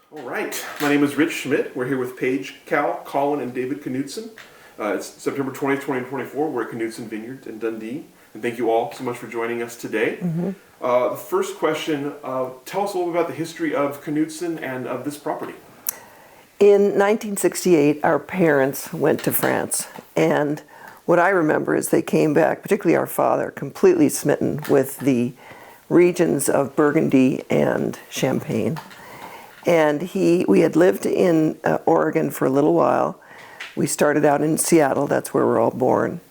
All right, my name is Rich Schmidt. We're here with Paige, Cal, Colin, and David Knudsen. It's September 20th, 2024. We're at Knudsen Vineyards in Dundee. And thank you all so much for joining us today. The first question, tell us a little bit about the history of Knudsen and of this property. In 1968, our parents went to France, and what I remember is they came back, particularly our father, completely smitten with the regions of Burgandy and Champagne. And we had lived in Oregon for a little while. We started out in Seattle, that's where we're all born.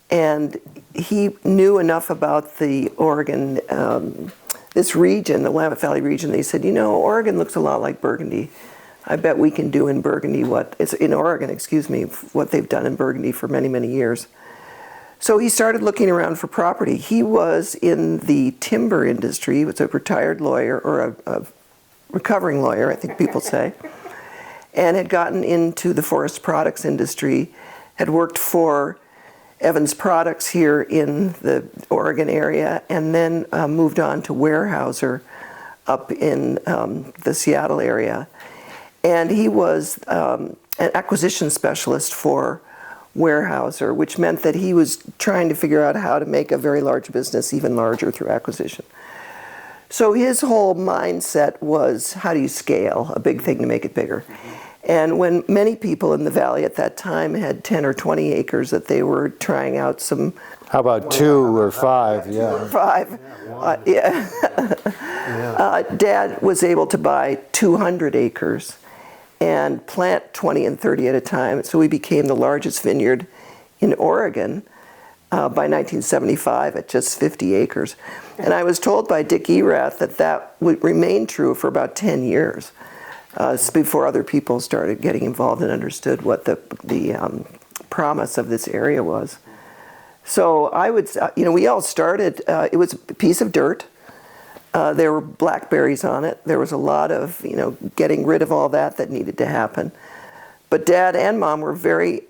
And he knew enough about the Oregon, this region, the Willamette Valley region, that he said, you know, Oregon looks a lot like Burgandy. I bet we can do in Burgandy what they've done in Burgandy for many, many years. So he started looking around for property. He was in the timber industry. He was a retired lawyer, or a recovering lawyer, I think people say, and had gotten into the forest products industry, had worked for Evans Products here in the Oregon area, and then moved on to Weyerhaeuser up in the Seattle area. And he was an acquisition specialist for Weyerhaeuser, which meant that he was trying to figure out how to make a very large business even larger through acquisition. So his whole mindset was, how do you scale a big thing to make it bigger? And when many people in the valley at that time had 10 or 20 acres that they were trying out some... How about 2 or 5? Yeah. 2 or 5. Dad was able to buy 200 acres and plant 20 and 30 at a time. So we became the largest vineyard in Oregon by 1975 at just 50 acres. And I was told by Dick Erath that would remain true for about 10 years before other people started getting involved and understood what the promise of this area was. So I would, we all started, it was a piece of dirt. There were blackberries on it. There was a lot of, getting rid of all that needed to happen. But Dad and Mom were very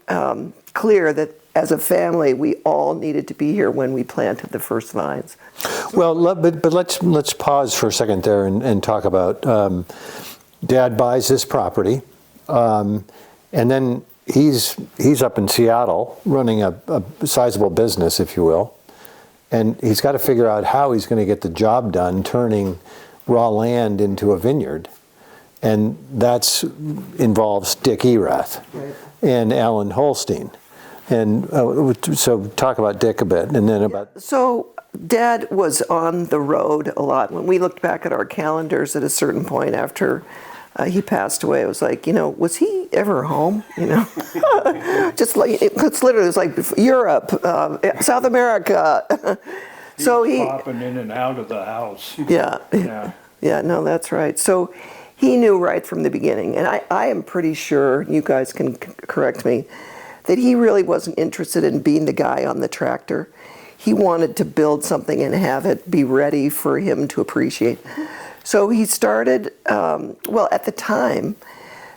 clear that as a family, we all needed to be here when we planted the first vines. Well, but let's pause for a second there and talk about Dad buys this property, and then he's up in Seattle running a sizable business, if you will. And he's got to figure out how he's going to get the job done turning raw land into a vineyard. And that involves Dick Erath and Alan Holstein. And so talk about Dick a bit, and then about... So Dad was on the road a lot. When we looked back at our calendars at a certain point after he passed away, it was like, was he ever home? Just like, it's literally, it was like Europe, South America. So he popping in and out of the house. Yeah, no, that's right. So he knew right from the beginning, and I am pretty sure, you guys can correct me, that he really wasn't interested in being the guy on the tractor. He wanted to build something and have it be ready for him to appreciate. So he started, at the time,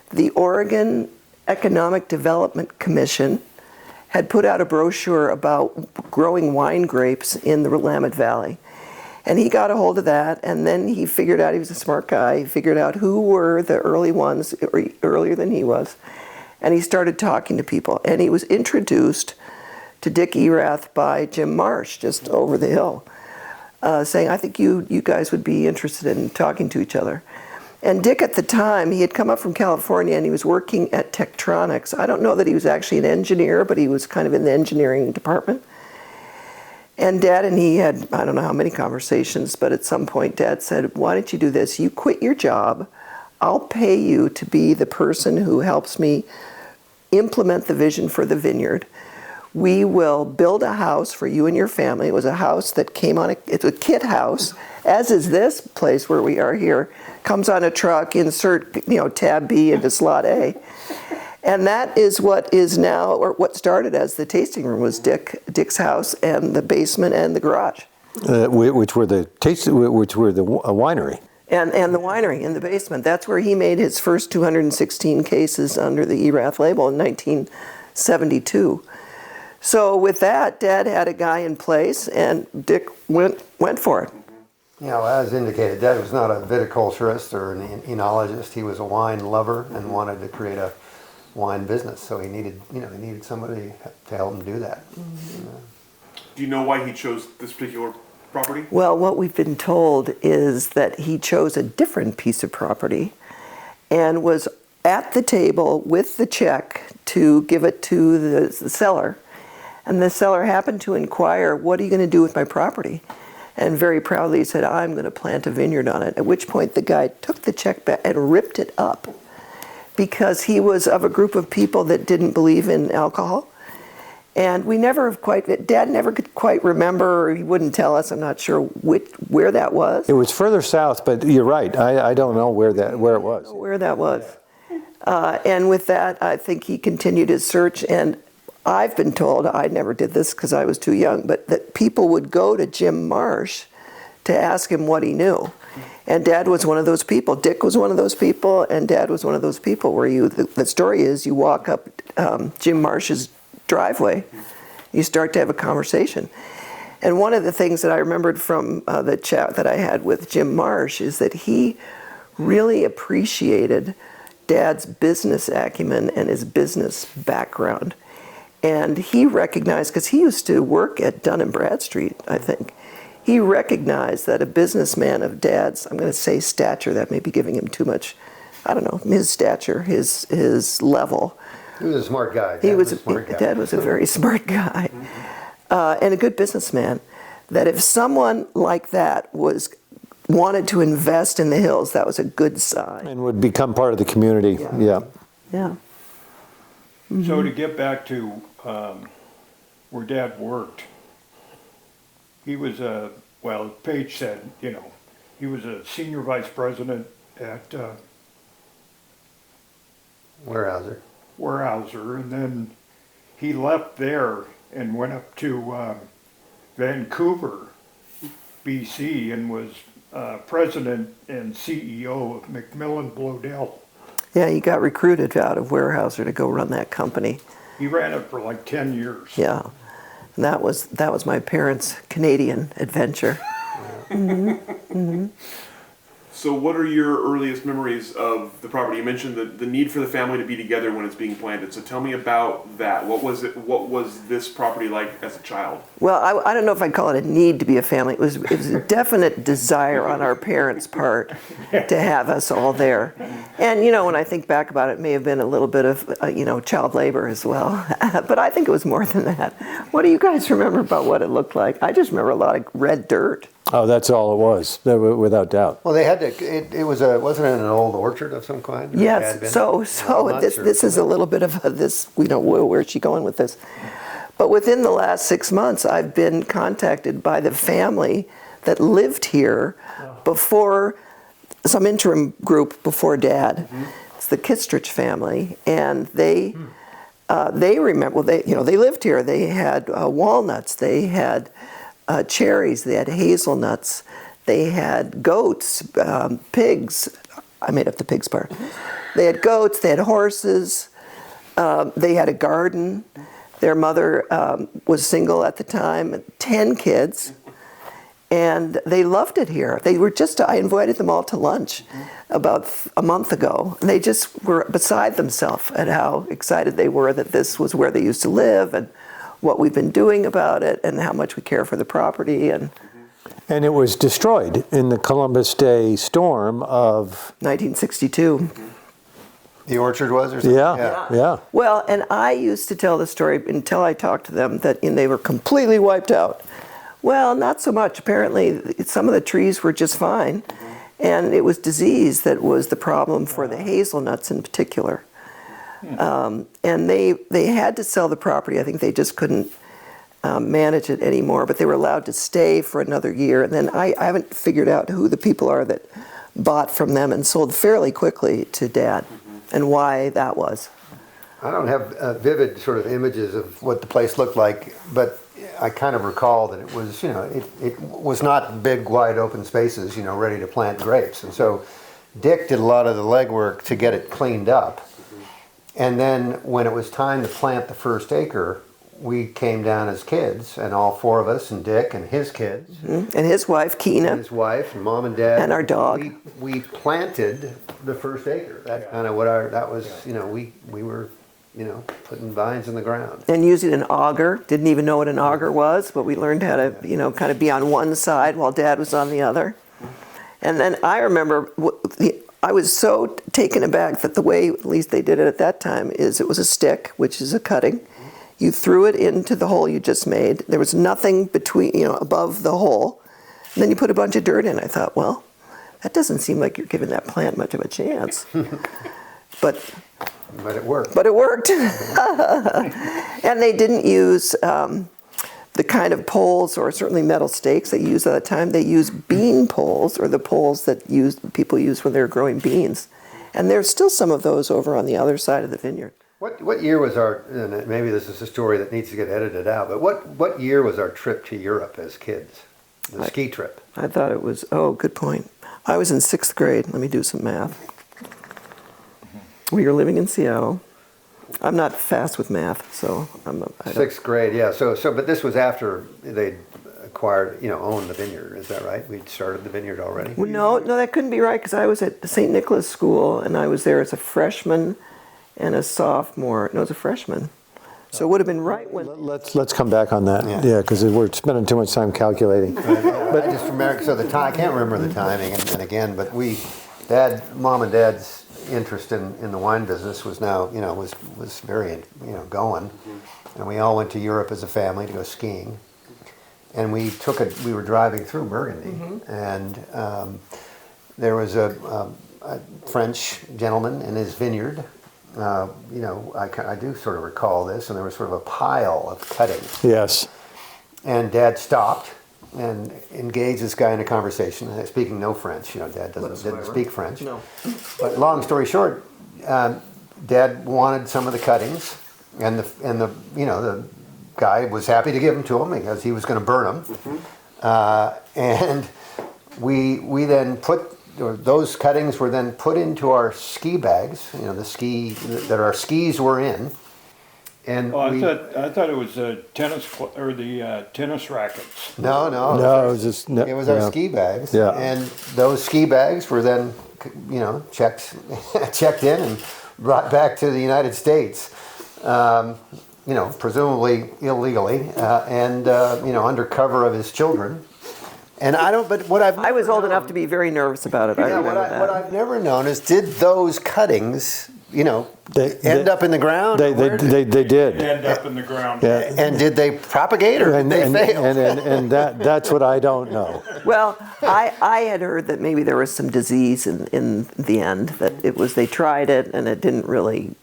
the Oregon Economic Development Commission had put out a brochure about growing wine grapes in the Willamette Valley. And he got a hold of that, and then he figured out, he was a smart guy, he figured out who were the early ones, earlier than he was, and he started talking to people. And he was introduced to Dick Erath by Jim Marsh, just over the hill, saying, I think you guys would be interested in talking to each other. And Dick, at the time, he had come up from California and he was working at Tektronix. I don't know that he was actually an engineer, but he was kind of in the engineering department. And Dad and he had, I don't know how many conversations, but at some point Dad said, why don't you do this? You quit your job. I'll pay you to be the person who helps me implement the vision for the vineyard. We will build a house for you and your family. It was a house that came on it's a kit house, as is this place where we are here. Comes on a truck, insert, tab B into slot A. And that is what is now, or what started as the tasting room, was Dick's house and the basement and the garage. Which were the winery. And the winery in the basement. That's where he made his first 216 cases under the Erath label in 1972. So with that, Dad had a guy in place, and Dick went for it. You know, as indicated, Dad was not a viticulturist or an enologist. He was a wine lover and wanted to create a wine business. So he needed somebody to help him do that. Do you know why he chose this particular property? Well, what we've been told is that he chose a different piece of property and was at the table with the check to give it to the seller. And the seller happened to inquire, "What are you going to do with my property?" And very proudly said, "I'm going to plant a vineyard on it." At which point the guy took the check back and ripped it up because he was of a group of people that didn't believe in alcohol. And we never have quite, Dad never could quite remember, or he wouldn't tell us, I'm not sure where that was. It was further south, but you're right. I don't know where it was. Where that was. And with that, I think he continued his search. And I've been told, I never did this because I was too young, but that people would go to Jim Marsh to ask him what he knew. And Dad was one of those people. Dick was one of those people, and Dad was one of those people where the story is you walk up Jim Marsh's driveway, you start to have a conversation. And one of the things that I remembered from the chat that I had with Jim Marsh is that he really appreciated Dad's business acumen and his business background. And he recognized, because he used to work at Dun & Bradstreet, I think, he recognized that a businessman of Dad's, I'm going to say stature, that may be giving him too much, I don't know, his stature, his level. He was a smart guy. Dad was a very smart guy. And a good businessman. That if someone like that wanted to invest in the hills, that was a good sign. And would become part of the community. Yeah. So to get back to where Dad worked, he was Paige said, he was a senior vice president at Weyerhaeuser, and then he left there and went up to Vancouver, BC, and was president and CEO of Macmillan Bloedel. Yeah, he got recruited out of Weyerhaeuser to go run that company. He ran it for like 10 years. Yeah, and that was my parents' Canadian adventure. So what are your earliest memories of the property? You mentioned the need for the family to be together when it's being planted. So tell me about that. What was this property like as a child? Well, I don't know if I'd call it a need to be a family. It was a definite desire on our parents' part to have us all there. And, when I think back about it, it may have been a little bit of, child labor as well. But I think it was more than that. What do you guys remember about what it looked like? I just remember a lot of red dirt. Oh, that's all it was, without doubt. Well, they had to. Wasn't it an old orchard of some kind? Yes. So this is a little bit of this. We don't. Where's she going with this? But within the last 6 months, I've been contacted by the family that lived here before some interim group before Dad. Mm-hmm. It's the Kistrich family, and they remember. Well, they lived here. They had walnuts. They had cherries, they had hazelnuts, they had goats, pigs. I made up the pigs part. They had goats, they had horses, they had a garden. Their mother was single at the time, 10 kids, and they loved it here. I invited them all to lunch about a month ago, and they just were beside themselves at how excited they were that this was where they used to live, and what we've been doing about it, and how much we care for the property. And it was destroyed in the Columbus Day storm of 1962. The orchard was, or something? Yeah. Well, and I used to tell the story until I talked to them that they were completely wiped out. Well, not so much. Apparently, some of the trees were just fine, and it was disease that was the problem for the hazelnuts in particular. And they had to sell the property. I think they just couldn't manage it anymore, but they were allowed to stay for another year. And then I haven't figured out who the people are that bought from them and sold fairly quickly to Dad, and why that was. I don't have vivid sort of images of what the place looked like, but I kind of recall that it was, it was not big, wide open spaces, ready to plant grapes. And so Dick did a lot of the legwork to get it cleaned up. And then when it was time to plant the first acre, we came down as kids, and all four of us, and Dick and his kids, And his wife, and Keena. his wife, and mom and dad, And our dog. We planted the first acre. That's kind of what that was. You know, we were, you know, putting vines in the ground. And using an auger. Didn't even know what an auger was, but we learned how to, you know, kind of be on one side while Dad was on the other. And then I remember, I was so taken aback that the way, at least they did it at that time, is it was a stick, which is a cutting. You threw it into the hole you just made. There was nothing between, you know, above the hole. And then you put a bunch of dirt in. I thought, well, that doesn't seem like you're giving that plant much of a chance. But it worked. But it worked. And they didn't use the kind of poles or certainly metal stakes they used at the time. They used bean poles, or the poles that people used when they were growing beans. And there's still some of those over on the other side of the vineyard. What year was our, and maybe this is a story that needs to get edited out, but what year was our trip to Europe as kids? The ski trip. I thought it was, good point. I was in 6th grade. Let me do some math. We were living in Seattle. I'm not fast with math, so I don't. 6th grade, yeah. So, but this was after they'd acquired, you know, owned the vineyard. Is that right? We'd started the vineyard already? Well, no, that couldn't be right, because I was at St. Nicholas School, and I was there as a freshman and a sophomore. No, as a freshman. So it would have been right when... Let's come back on that. Yeah, because we're spending too much time calculating. But I just remember, so the time, I can't remember the timing, and again, but Mom and Dad's interest in the wine business was now, you know, was very, you know, going. And we all went to Europe as a family to go skiing. And we were driving through Burgandy, and there was a French gentleman in his vineyard. You know, I do sort of recall this, and there was sort of a pile of cuttings. Yes. And Dad stopped and engaged this guy in a conversation, speaking no French. You know, Dad didn't speak French. No. But long story short, Dad wanted some of the cuttings, and the you know, the guy was happy to give them to him because he was going to burn them. And we then those cuttings were then put into our ski bags. You know, the ski that our skis were in. And I thought it was the tennis rackets. No, No, it was just... it was our ski bags. Yeah. And those ski bags were then, you know, checked in and brought back to the United States, you know, presumably illegally, and, you know, under cover of his children. And I was old enough to be very nervous about it. I remember that. What I've never known is, did those cuttings, you know, end up in the ground? They did. End up in the ground. Yeah. And did they propagate, or did they fail? And that's what I don't know. Well, I had heard that maybe there was some disease in the end, that they tried it and it didn't really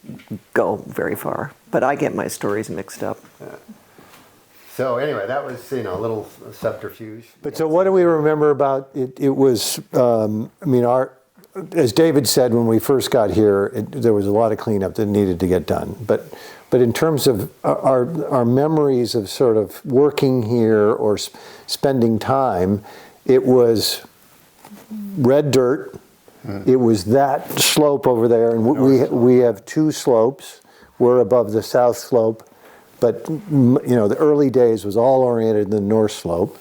go very far. But I get my stories mixed up. So anyway, that was, you know, a little subterfuge. But so what do we remember about it? It was, I mean, as David said, when we first got here, there was a lot of cleanup that needed to get done. But in terms of our memories of sort of working here or spending time, it was red dirt. It was that slope over there, and we have two slopes. We're above the south slope, but you know, the early days was all oriented in the north slope.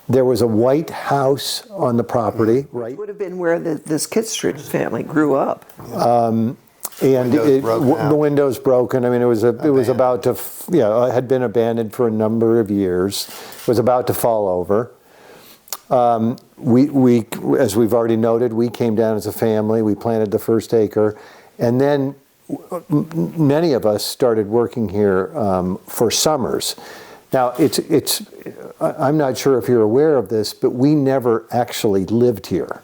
There was a white house on the property, right? It would have been where this Kittredge family grew up. And the windows broken. I mean, it was about to, it had been abandoned for a number of years. It was about to fall over. We, as we've already noted, we came down as a family. We planted the first acre, and then many of us started working here for summers. Now, I'm not sure if you're aware of this, but we never actually lived here.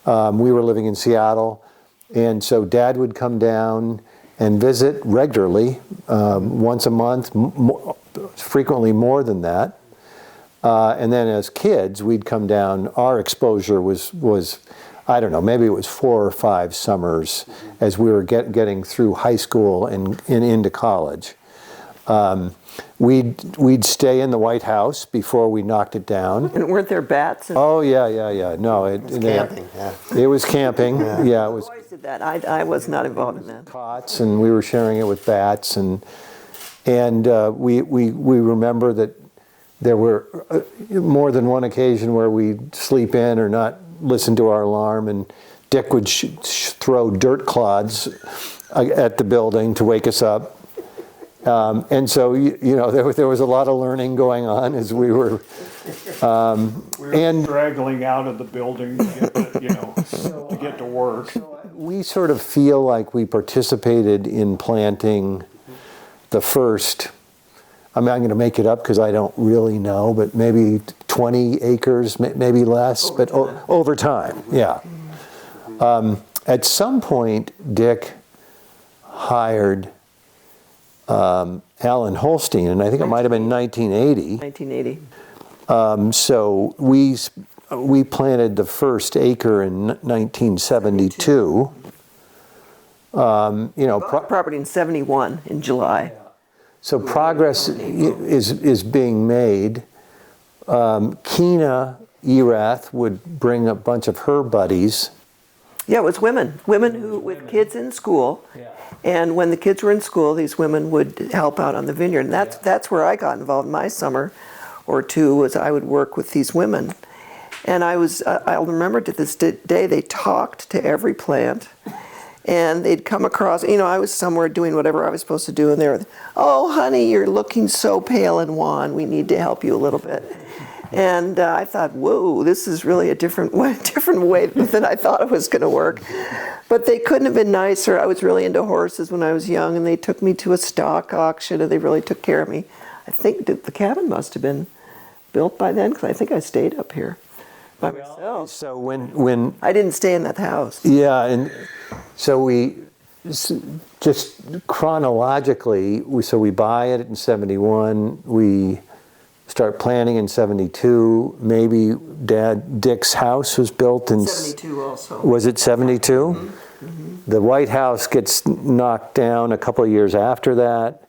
We were living in Seattle, and so Dad would come down and visit regularly, once a month, frequently more than that. And then as kids, we'd come down. Our exposure was I don't know, maybe it was 4 or 5 summers as we were getting through high school and into college. We'd stay in the White House before we knocked it down. And weren't there bats? Oh, yeah. No, it was camping. It was camping. Yeah, it was. Boys did that. I was not involved in that. Cots, and we were sharing it with bats, and And we remember that there were more than one occasion where we'd sleep in or not listen to our alarm, and Dick would throw dirt clods at the building to wake us up. And so, there was a lot of learning going on as we were... and straggling out of the building to get to get to work. we sort of feel like we participated in planting the first... I'm going to make it up because I don't really know, but maybe 20 acres, maybe less, but over time, yeah. At some point, Dick hired Alan Holstein, and I think it might have been 1980. 1980. So we planted the first acre in 1972. Property in 71 in July. So progress is being made. Keena Erath would bring a bunch of her buddies. Yeah, it was women who with kids in school. Yeah. And when the kids were in school, these women would help out on the vineyard. And that's where I got involved. My summer or two was I would work with these women. And I'll remember to this day, they talked to every plant. And they'd come across, I was somewhere doing whatever I was supposed to do, and they were, "Oh, honey, you're looking so pale and wan. We need to help you a little bit." And I thought, whoa, this is really a different way than I thought it was going to work. But they couldn't have been nicer. I was really into horses when I was young, and they took me to a stock auction, and they really took care of me. I think the cabin must have been built by then, because I think I stayed up here by myself. So when I didn't stay in that house. yeah, and so we just chronologically, we buy it in 71. We start planning in 72. Maybe Dick's house was built in 72 also. Was it 72? Mm-hmm. The White House gets knocked down a couple of years after that.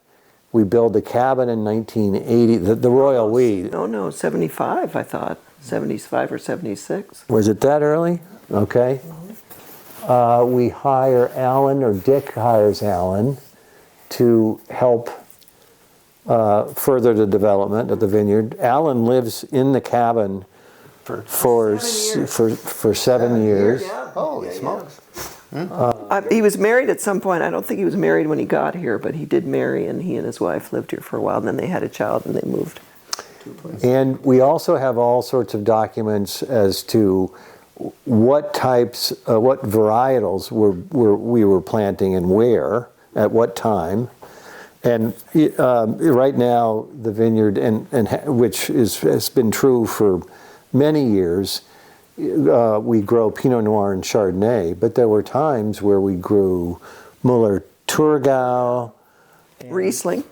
We build a cabin in 1980. The Royal We. No, 75. I thought 75 or 76. Was it that early? Okay. We hire Alan, or Dick hires Alan, to help further the development of the vineyard. Alan lives in the cabin for 7 years. Yeah. Holy smokes. He was married at some point. I don't think he was married when he got here, but he did marry, and he and his wife lived here for a while. And then they had a child, and they moved to a place. And we also have all sorts of documents as to what types, what varietals we were planting and where, at what time. And right now, the vineyard, and which has been true for many years, we grow Pinot Noir and Chardonnay, but there were times where we grew Müller-Thurgau, Riesling,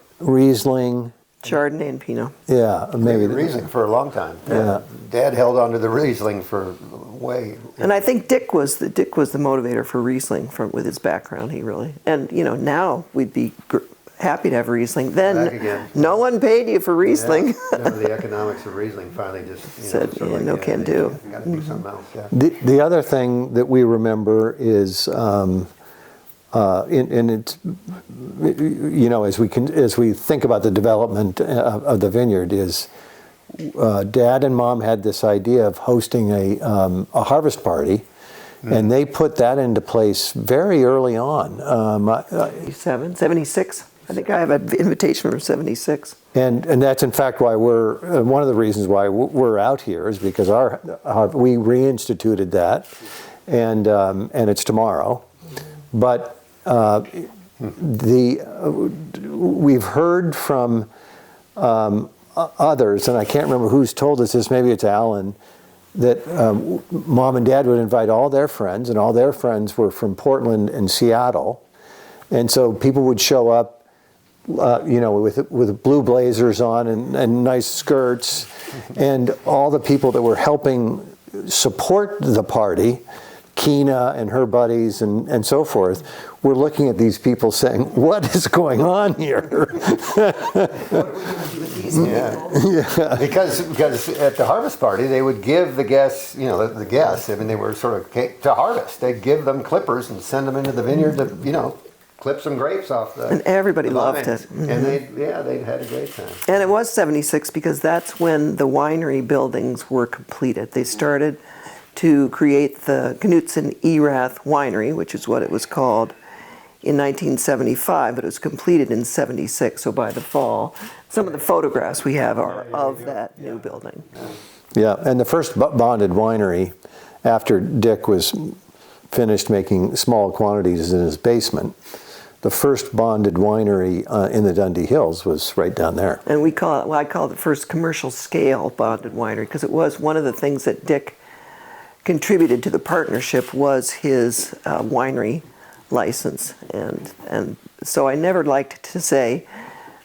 Chardonnay and Pinot. Yeah, maybe Riesling for a long time. Yeah. Dad held on to the Riesling for way. And I think Dick was the motivator for Riesling with his background. He really, and now we'd be happy to have Riesling. Back Then again. no one paid you for Riesling. Yeah. No, the economics of Riesling finally just Said, sort of yeah, no can do. Got to do something else. Yeah. The other thing that we remember is, and it's, as we think about the development of the vineyard, is Dad and Mom had this idea of hosting a harvest party, and they put that into place very early on. 76. I think I have an invitation from 76. And that's in fact why one of the reasons why we're out here is because we reinstituted that, and it's tomorrow. But we've heard from others, and I can't remember who's told us this. Maybe it's Alan, that Mom and Dad would invite all their friends, and all their friends were from Portland and Seattle, and so people would show up. With blue blazers on and nice skirts, and all the people that were helping support the party, Keena and her buddies and so forth, were looking at these people saying, "What is going on here?" Yeah. Because at the harvest party they would give the guests, the guests. I mean, they were sort of to harvest. They'd give them clippers and send them into the vineyard to clip some grapes off the. And everybody the loved vines. it. Mm-hmm. And they'd had a great time. And it was 76 because that's when the winery buildings were completed. They started to create the Knudsen Erath Winery, which is what it was called, in 1975, but it was completed in 76, so by the fall. Some of the photographs we have are of that new building. Yeah, and the first bonded winery, after Dick was finished making small quantities in his basement, the first bonded winery in the Dundee Hills was right down there. And I call it the first commercial scale bonded winery because it was one of the things that Dick contributed to the partnership was his winery license. And so I never liked to say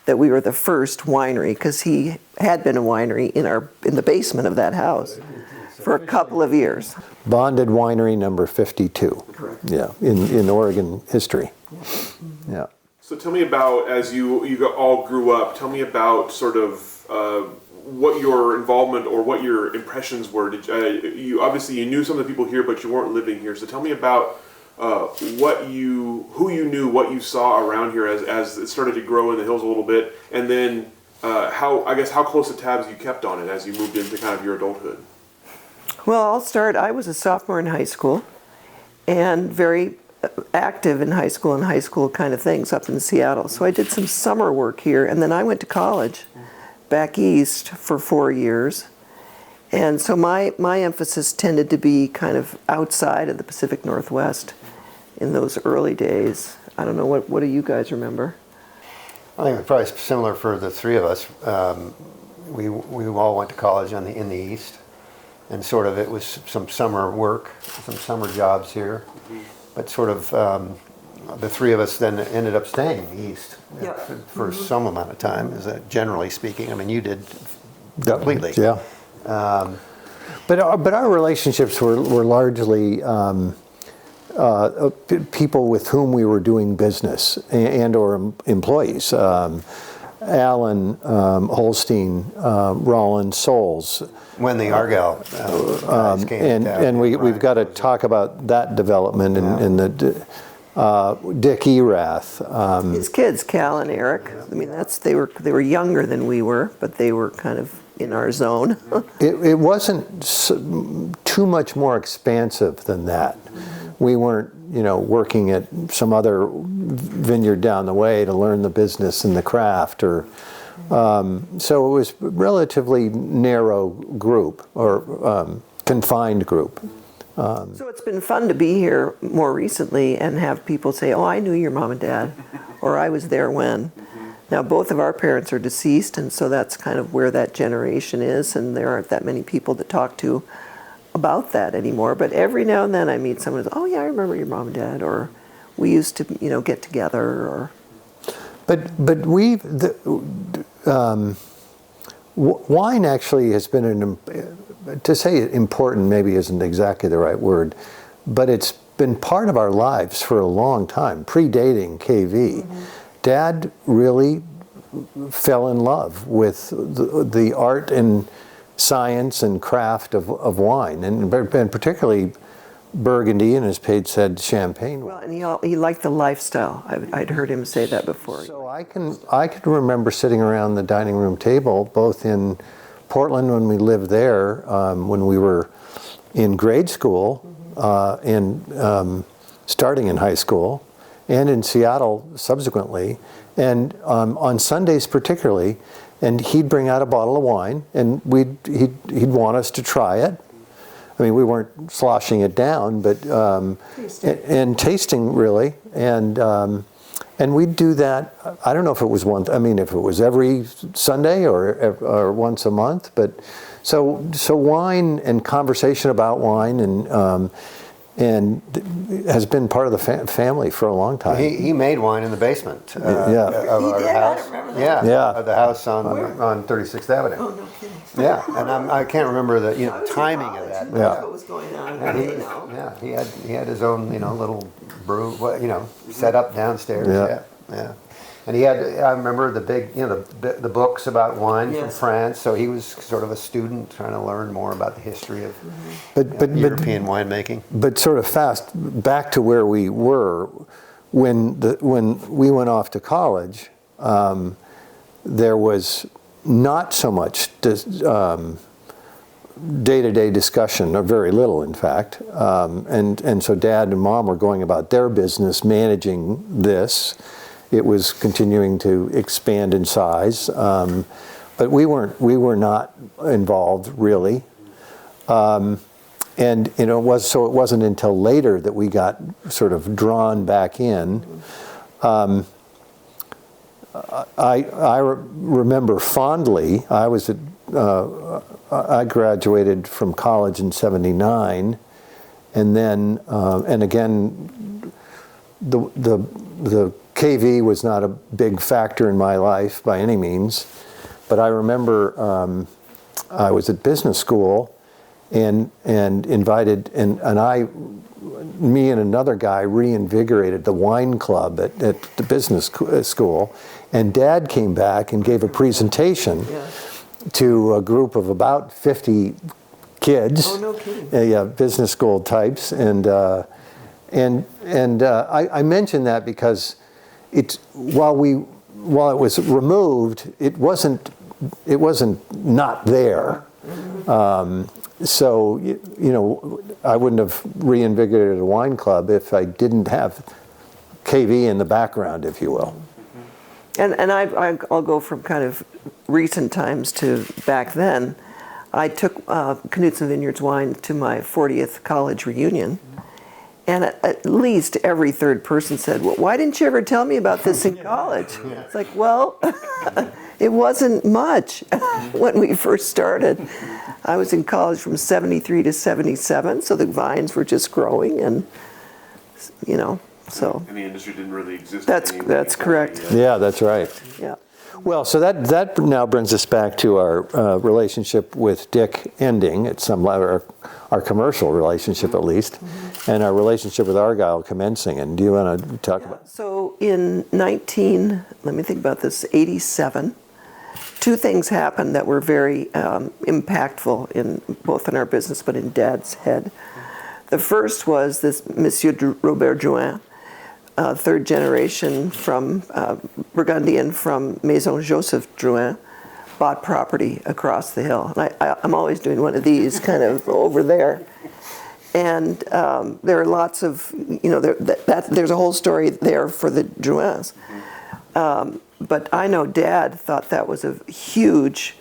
that we were the first winery because he had been a winery in the basement of that house for a couple of years. Bonded winery number 52. Correct. Yeah, in Oregon history. Yeah. So tell me about, as you all grew up, tell me about sort of what your involvement or what your impressions were. You obviously you knew some of the people here, but you weren't living here. So tell me about who you knew, what you saw around here as it started to grow in the hills a little bit, and then how close the tabs you kept on it as you moved into kind of your adulthood. Well, I'll start. I was a sophomore in high school and very active in high school and high school kind of things up in Seattle. So I did some summer work here, and then I went to college back east for 4 years. And so my emphasis tended to be kind of outside of the Pacific Northwest in those early days. I don't know, what do you guys remember? I think it's probably similar for the three of us. We all went to college in the East, and sort of it was some summer work, some summer jobs here. But sort of the three of us then ended up staying in the East for some amount of time, generally speaking. I mean, you did completely. Yeah. But our relationships were largely people with whom we were doing business and or employees. Alan, Holstein, Rollins, Souls. When the Argyle guys came down. And we've got to talk about that development in the Dick Erath. His kids, Cal and Eric. I mean, they were younger than we were, but they were kind of in our zone. It wasn't too much more expansive than that. We weren't, working at some other vineyard down the way to learn the business and the craft, or so it was relatively narrow group or confined group. So it's been fun to be here more recently and have people say, "Oh, I knew your mom and dad," or "I was there when." Now, both of our parents are deceased, and so that's kind of where that generation is, and there aren't that many people to talk to about that anymore. But every now and then I meet someone who's, "Oh, yeah, I remember your mom and dad," or "We used to, get together," or... But wine actually has been to say important maybe isn't exactly the right word, but it's been part of our lives for a long time, predating KV. Dad really fell in love with the art and science and craft of wine, and particularly Burgandy, and as Paige said, champagne. Well, and he liked the lifestyle. I'd heard him say that before. So I can remember sitting around the dining room table, both in Portland when we lived there, when we were in grade school, and starting in high school, and in Seattle subsequently, and on Sundays particularly, and he'd bring out a bottle of wine, and he'd want us to try it. I mean, we weren't sloshing it down, but and tasting really, and we'd do that. I don't know if it was if it was every Sunday or once a month, but so wine and conversation about wine and has been part of the family for a long time. He made wine in the basement of our house. I remember that. Of the house on 36th Avenue. Oh, no kidding. Yeah, and I can't remember the I was in timing of college. that. Who knows what was going on? And he had his own little brew, set up downstairs. Yeah. And he had, I remember the big, the books about wine from France. So he was sort of a student trying to learn more about the history of European winemaking. But sort of fast back to where we were, when we went off to college, there was not so much day-to-day discussion, or very little, in fact. And so Dad and Mom were going about their business, managing this. It was continuing to expand in size, but we were not involved really. And it wasn't until later that we got sort of drawn back in. I remember fondly. I graduated from college in '79, and then and again, the KV was not a big factor in my life by any means, but I remember I was at business school. And invited, me and another guy reinvigorated the wine club at the business school, and Dad came back and gave a presentation to a group of about 50 kids. Oh, no kidding. Business school types, and I mention that because while it was removed, it wasn't not there. So, I wouldn't have reinvigorated a wine club if I didn't have KV in the background, if you will. And I'll go from kind of recent times to back then. I took Knudsen Vineyards wine to my 40th college reunion, and at least every third person said, "Well, why didn't you ever tell me about this in college?" It's like, well, it wasn't much when we first started. I was in college from '73 to '77, so the vines were just growing, and so. And the industry didn't really exist. That's correct. Yeah, that's right. Yeah. Well, so that now brings us back to our relationship with Dick ending at some level, our commercial relationship at least, and our relationship with Argyle commencing. And do you want to talk about? So in 87, two things happened that were very impactful in both in our business but in Dad's head. The first was this Monsieur Robert Drouin, third generation from Burgandy and from Maison Joseph Drouin, bought property across the hill. And I'm always doing one of these kind of over there. And there are lots of, there's a whole story there for the Drouins. But I know Dad thought that was a huge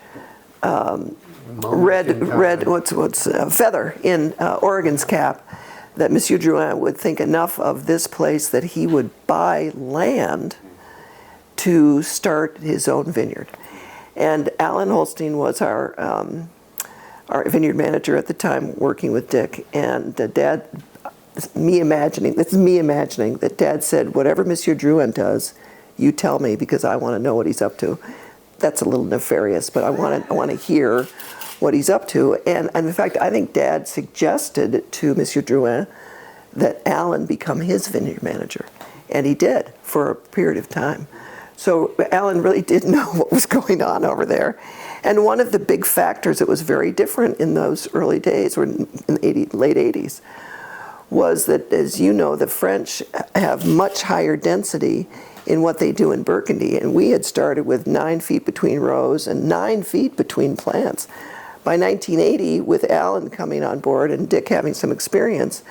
feather in Oregon's cap, that Monsieur Drouin would think enough of this place that he would buy land to start his own vineyard. And Alan Holstein was our vineyard manager at the time, working with Dick. And Dad, this is me imagining that Dad said, "Whatever Monsieur Drouin does, you tell me, because I want to know what he's up to." That's a little nefarious, but I want to hear what he's up to. And in fact, I think Dad suggested to Monsieur Drouin that Alan become his vineyard manager. And he did for a period of time. So Alan really did know what was going on over there. And one of the big factors that was very different in those early days, or in the late 80s, was that, as you know, the French have much higher density in what they do in Burgundy. And we had started with 9 feet between rows and 9 feet between plants. By 1980, with Alan coming on board and Dick having some experience,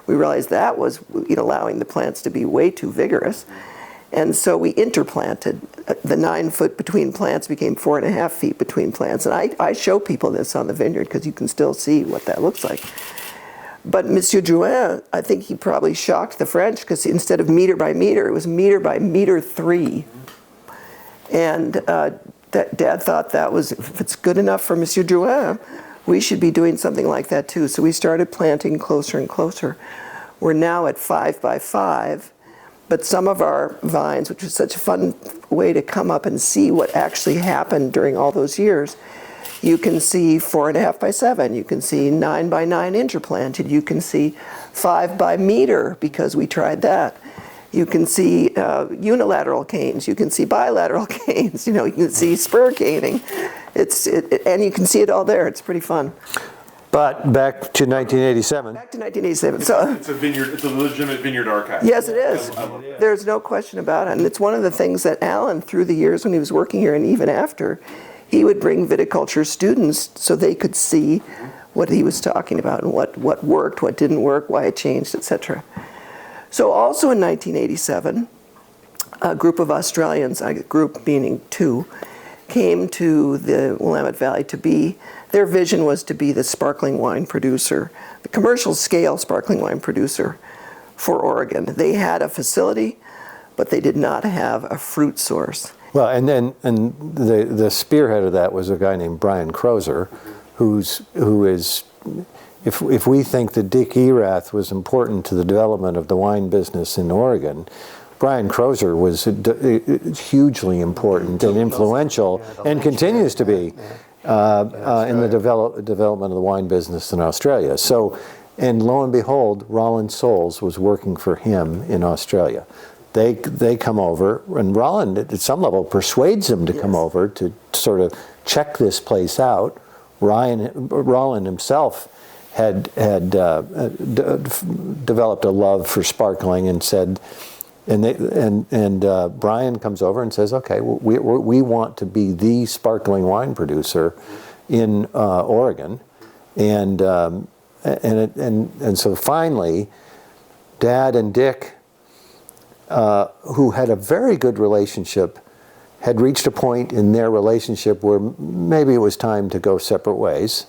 we realized that was allowing the plants to be way too vigorous. And so we interplanted. The 9 foot between plants became 4.5 feet between plants. And I show people this on the vineyard because you can still see what that looks like. But Monsieur Drouin, I think he probably shocked the French, because instead of meter by meter, it was meter by meter 3. And Dad thought that was, if it's good enough for Monsieur Drouin, we should be doing something like that too. So we started planting closer and closer. We're now at 5 by 5, but some of our vines, which was such a fun way to come up and see what actually happened during all those years, you can see 4.5 by 7. You can see 9 by 9 interplanted. You can see 5 by meter, because we tried that. You can see unilateral canes. You can see bilateral canes. You can see spur caning. And you can see it all there. It's pretty fun. But back to 1987. Back to 1987. So It's a vineyard. It's a legitimate vineyard archive. yes, it is. There's no question about it. And it's one of the things that Alan, through the years when he was working here and even after, he would bring viticulture students so they could see what he was talking about and what worked, what didn't work, why it changed, etc. So also in 1987, a group of Australians, a group meaning two, came to the Willamette Valley to be, their vision was to be the sparkling wine producer, the commercial scale sparkling wine producer for Oregon. They had a facility, but they did not have a fruit source. Well, and the spearhead of that was a guy named Brian Crozer, who is, if we think that Dick Erath was important to the development of the wine business in Oregon, Brian Crozer was hugely important and influential, and continues to be in the development of the wine business in Australia. So, and lo and behold, Roland Souls was working for him in Australia. They come over, and Roland, at some level, persuades them to come over to sort of check this place out. Roland himself had developed a love for sparkling and said, and Brian comes over and says, okay, well, we want to be the sparkling wine producer in Oregon, and so finally, Dad and Dick, who had a very good relationship, had reached a point in their relationship where maybe it was time to go separate ways.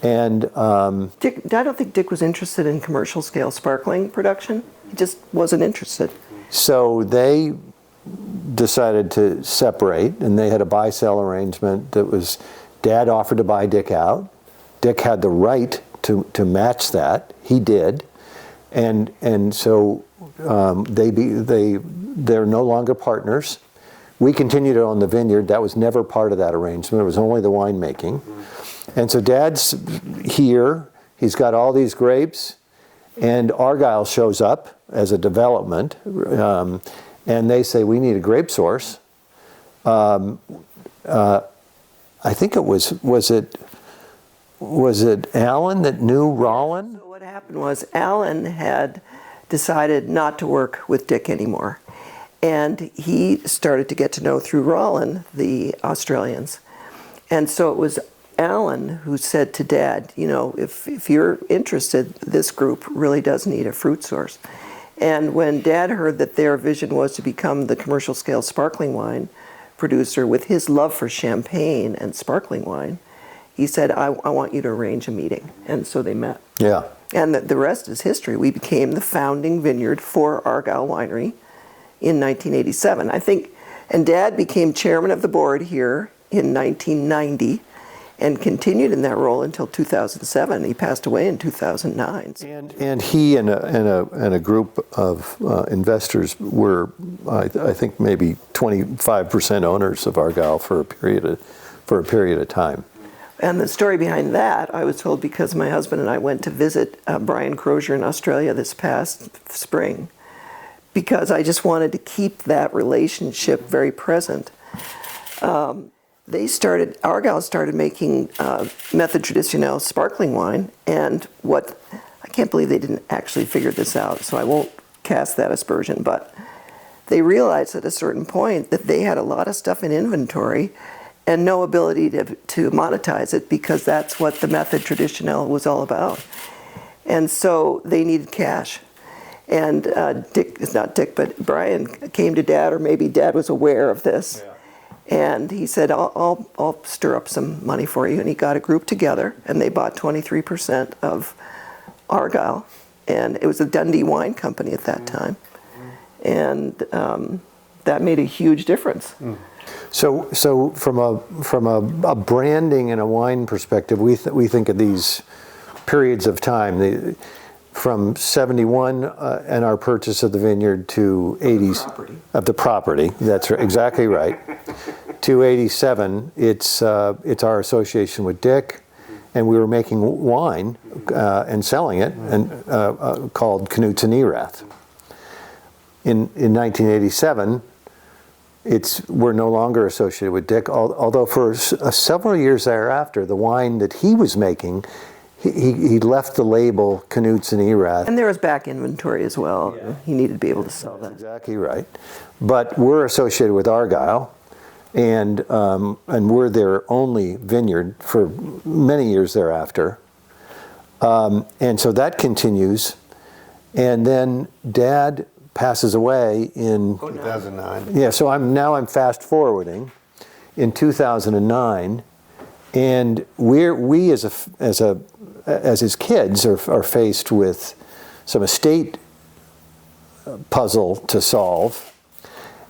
And Dick, I don't think Dick was interested in commercial scale sparkling production. He just wasn't interested. So they decided to separate, and they had a buy-sell arrangement that was, Dad offered to buy Dick out. Dick had the right to match that. He did. And so they're no longer partners. We continued to own the vineyard. That was never part of that arrangement. It was only the winemaking. And so Dad's here. He's got all these grapes, and Argyle shows up as a development, and they say, we need a grape source. I think it was it Alan that knew Roland? So what happened was Alan had decided not to work with Dick anymore. And he started to get to know through Roland the Australians. And so it was Alan who said to Dad, you know, if you're interested, this group really does need a fruit source. And when Dad heard that their vision was to become the commercial scale sparkling wine producer with his love for champagne and sparkling wine, he said, I want you to arrange a meeting. And so they met. Yeah. And the rest is history. We became the founding vineyard for Argyle Winery in 1987. I think, and Dad became chairman of the board here in 1990 and continued in that role until 2007. He passed away in 2009. And he and a group of investors were, I think, maybe 25% owners of Argyle for a period of time. And the story behind that, I was told because my husband and I went to visit Brian Crozer in Australia this past spring, because I just wanted to keep that relationship very present. Argyle started making method traditionnel sparkling wine, and I can't believe they didn't actually figure this out, so I won't cast that aspersion, but they realized at a certain point that they had a lot of stuff in inventory and no ability to monetize it, because that's what the method traditionnel was all about. And so they needed cash. And Brian came to Dad, or maybe Dad was aware of this. Yeah. And he said, I'll stir up some money for you. And he got a group together, and they bought 23% of Argyle. And it was a Dundee wine company at that time. And that made a huge difference. So from a branding and a wine perspective, we think of these periods of time, from 71 and our purchase of the vineyard to 80s of the property. That's exactly right. To 87, it's our association with Dick, and we were making wine and selling it, and called Knudsen Erath. In 1987. We're no longer associated with Dick, although for several years thereafter, the wine that he was making he left the label Knudsen Erath. And there was back inventory as well. He needed to be able to sell that. Exactly right. But we're associated with Argyle, and we're their only vineyard for many years thereafter. And so that continues. And then Dad passes away in 2009. Yeah, so I'm fast forwarding in 2009, and we as his kids are faced with some estate puzzle to solve,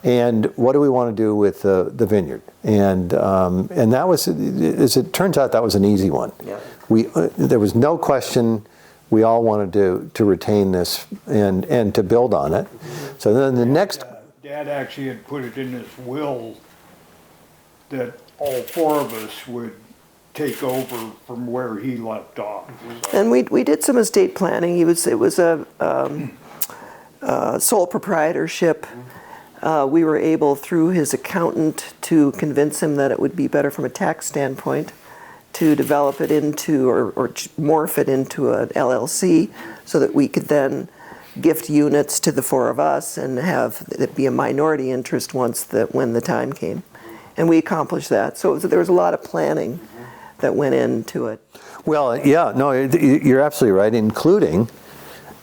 and what do we want to do with the vineyard? And that was, as it turns out, that was an easy one. Yeah. There was no question. We all wanted to retain this and to build on it. So then the next. Dad actually had put it in his will that all four of us would take over from where he left off. So. And we did some estate planning. It was a sole proprietorship. We were able, through his accountant, to convince him that it would be better from a tax standpoint to develop it into or morph it into an LLC so that we could then gift units to the four of us and have it be a minority interest when the time came. And we accomplished that. So there was a lot of planning that went into it. Well, yeah, no, you're absolutely right, including,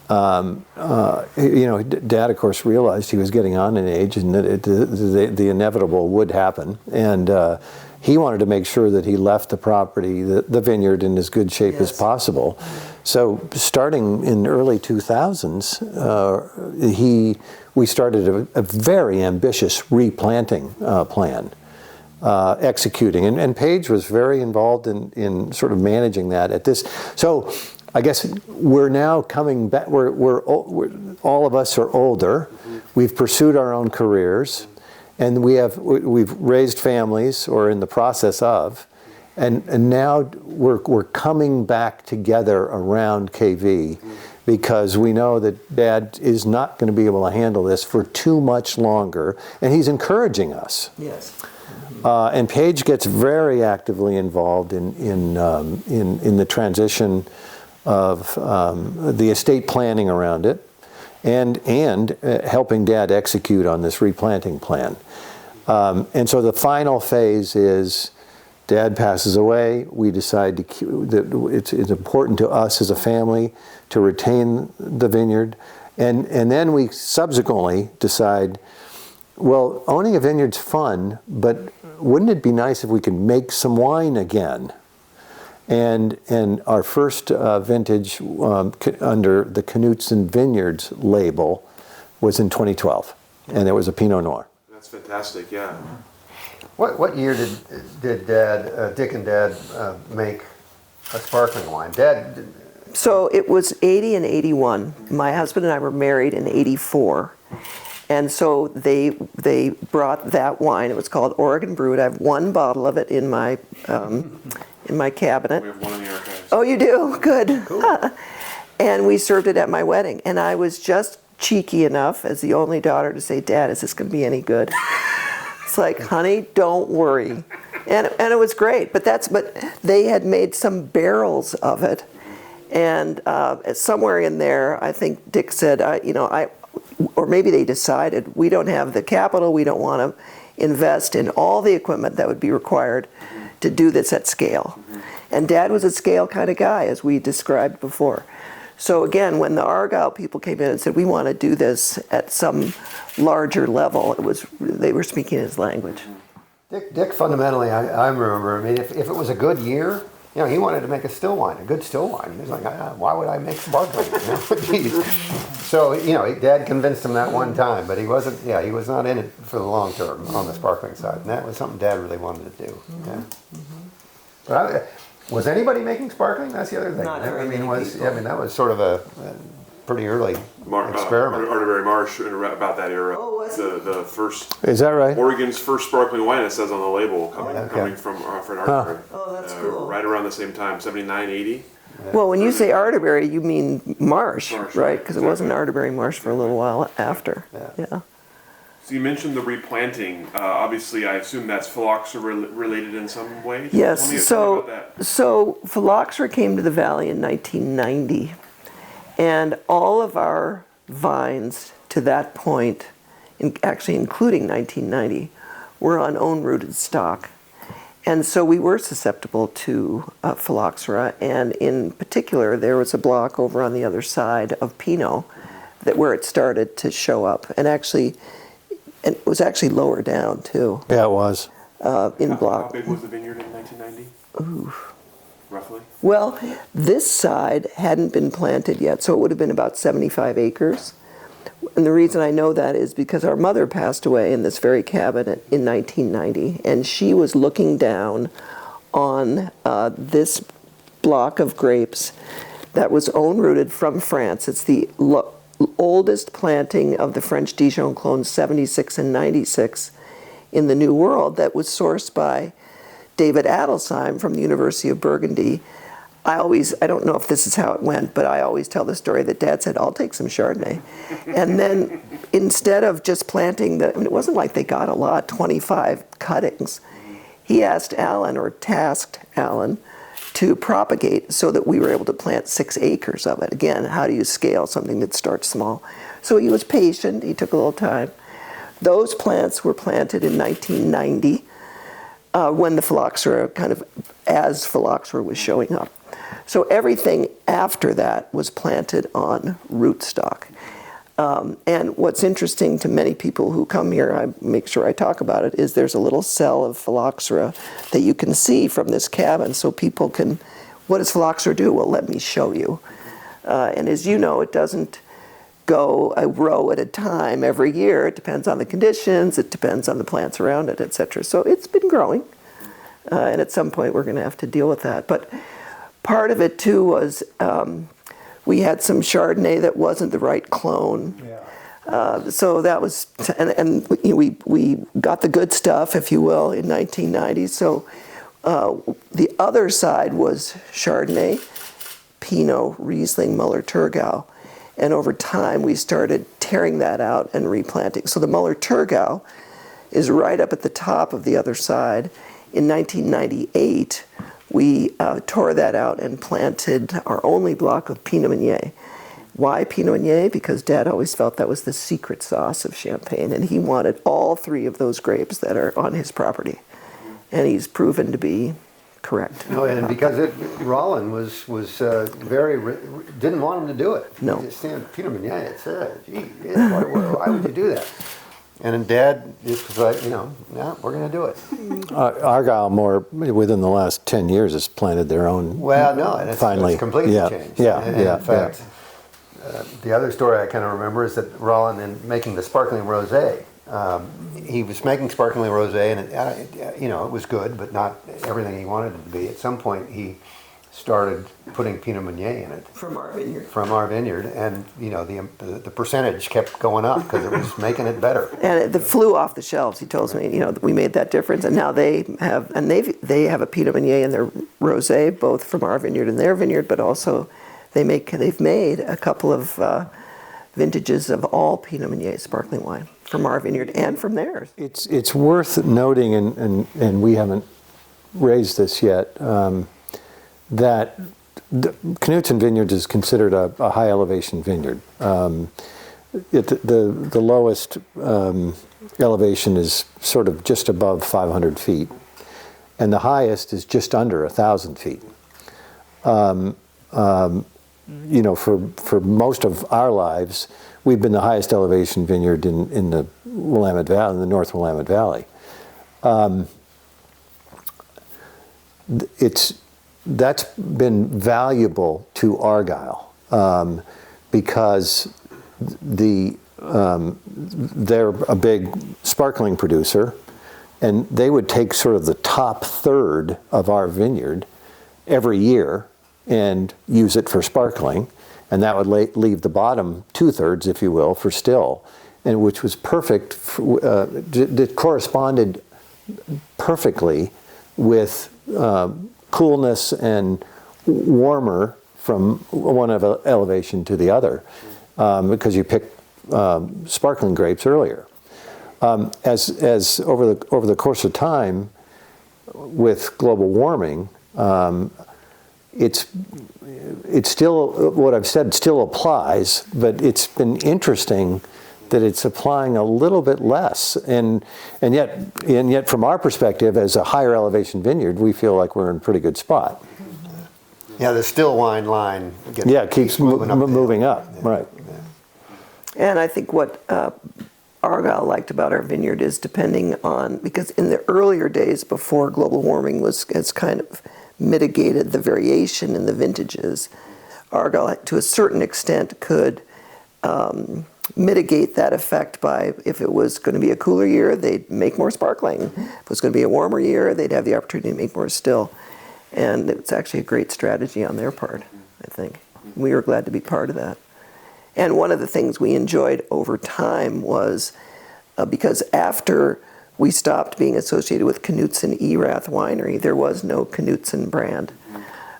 Dad, of course, realized he was getting on in age and that the inevitable would happen. And he wanted to make sure that he left the property, the vineyard, in as good shape as possible. So starting in the early 2000s, we started a very ambitious replanting plan. Executing, and Paige was very involved in sort of managing that at this. So I guess we're now coming back. We're all of us are older. We've pursued our own careers, and we've raised families or in the process of, and now we're coming back together around KV because we know that Dad is not going to be able to handle this for too much longer, and he's encouraging us. Yes. And Paige gets very actively involved in the transition of the estate planning around it, and helping Dad execute on this replanting plan. And so the final phase is Dad passes away. We decide that it's important to us as a family to retain the vineyard, and then we subsequently decide, well, owning a vineyard's fun, but wouldn't it be nice if we could make some wine again? And our first vintage under the Knudsen Vineyards label was in 2012, and it was a Pinot Noir. That's fantastic, yeah. What year did Dick and Dad make a sparkling wine? Dad. So it was 80 and 81. My husband and I were married in 84. And so they brought that wine. It was called Oregon Brewed. I have one bottle of it in my cabinet. We have one in the archives. Oh, you do? Good. Cool. And we served it at my wedding. And I was just cheeky enough as the only daughter to say, Dad, is this going to be any good? It's like, honey, don't worry. And it was great. But they had made some barrels of it. And somewhere in there, I think Dick said, or maybe they decided, we don't have the capital, we don't want to invest in all the equipment that would be required to do this at scale. And Dad was a scale kind of guy, as we described before. So again, when the Argyle people came in and said, we want to do this at some larger level, they were speaking his language. Dick fundamentally, I remember, I mean, if it was a good year, he wanted to make a still wine, a good still wine. He was like, why would I make sparkling? So, Dad convinced him that one time, but he was not in it for the long term on the sparkling side. And that was something Dad really wanted to do. Yeah. But was anybody making sparkling? That's the other thing. Not very many people. That was sort of a pretty early experiment. Arterbury Marsh, about that era. Oh, was it? The first. Is that right? Oregon's first sparkling wine, it says on the label, coming from Fred Arterbury. Oh, that's cool. Right around the same time, 79, 80. Well, when you say Arterbury, you mean Marsh, Marsh, right? Because it wasn't Arterbury Marsh for a little while after. Yeah. So you mentioned the replanting. Obviously, I assume that's phylloxera related in some way. Yes, Tell me so about that. so phylloxera came to the valley in 1990, and all of our vines to that point, actually including 1990, were on own-rooted stock. And so we were susceptible to phylloxera, and in particular, there was a block over on the other side of Pinot where it started to show up, and it was actually lower down too. Yeah, it was. In How block. big was the vineyard in 1990? Ooh. Roughly? Well, this side hadn't been planted yet, so it would have been about 75 acres. And the reason I know that is because our mother passed away in this very cabin in 1990, and she was looking down on this block of grapes that was own-rooted from France. It's the oldest planting of the French Dijon clones 76 and 96 in the New World that was sourced by David Adelsheim from the University of Burgandy. I don't know if this is how it went, but I always tell the story that Dad said, I'll take some Chardonnay. And then instead of just planting it wasn't like they got a lot, 25 cuttings. He asked Alan, or tasked Alan, to propagate so that we were able to plant 6 acres of it. Again, how do you scale something that starts small? So he was patient, he took a little time. Those plants were planted in 1990 when the phylloxera as phylloxera was showing up. So everything after that was planted on rootstock. And what's interesting to many people who come here, I make sure I talk about it, is there's a little cell of phylloxera that you can see from this cabin, so people can, what does phylloxera do? Well, let me show you. And as you know, it doesn't go a row at a time every year. It depends on the conditions, it depends on the plants around it, etc. So it's been growing, and at some point we're going to have to deal with that. But part of it too was we had some Chardonnay that wasn't the right clone. Yeah. So that was, and we got the good stuff, if you will, in 1990. So the other side was Chardonnay, Pinot, Riesling, Muller-Thurgau. And over time, we started tearing that out and replanting. So the Muller-Thurgau is right up at the top of the other side. In 1998, we tore that out and planted our only block of Pinot Meunier. Why Pinot Meunier? Because Dad always felt that was the secret sauce of Champagne, and he wanted all 3 of those grapes that are on his property. And he's proven to be correct. No, and because Rollin was didn't want him to do it. No. He just said, Pinot Meunier, it said, gee, why would you do that? And then Dad just was like, yeah, we're going to do it. Argyle more within the last 10 years has planted their own. Well, no, and it's completely changed. And Yeah. in fact, the other story I kind of remember is that Rollin, in making the sparkling rosé, he was making sparkling rosé, and it was good, but not everything he wanted it to be. At some point, he started putting Pinot Meunier in it. From our vineyard. From our vineyard, and the percentage kept going up because it was making it better. And it flew off the shelves. He tells me, we made that difference, and now they have a Pinot Meunier in their rosé, both from our vineyard and their vineyard, but also they've made a couple of vintages of all Pinot Meunier sparkling wine from our vineyard and from theirs. It's worth noting, and we haven't raised this yet, that Knudsen Vineyards is considered a high elevation vineyard. The lowest elevation is sort of just above 500 feet, and the highest is just under 1,000 feet. For most of our lives, we've been the highest elevation vineyard in the Willamette Valley, in the North Willamette Valley. That's been valuable to Argyle because they're a big sparkling producer, and they would take sort of the top third of our vineyard every year and use it for sparkling, and that would leave the bottom 2/3, if you will, for still, and which was perfect. It corresponded perfectly with coolness and warmer from one elevation to the other, because you picked sparkling grapes earlier. As over the course of time, with global warming, it's still, what I've said still applies, but it's been interesting that it's applying a little bit less, and yet from our perspective as a higher elevation vineyard, we feel like we're in a pretty good spot. Yeah, the still wine line. Keeps moving up, Yeah. right. And I think what Argyle liked about our vineyard is depending on, because in the earlier days before global warming has kind of mitigated the variation in the vintages, Argyle to a certain extent could mitigate that effect by, if it was going to be a cooler year, they'd make more sparkling. If it was going to be a warmer year, they'd have the opportunity to make more still. And it's actually a great strategy on their part, I think. We were glad to be part of that. And one of the things we enjoyed over time was, because after we stopped being associated with Knudsen Erath Winery, there was no Knudsen brand.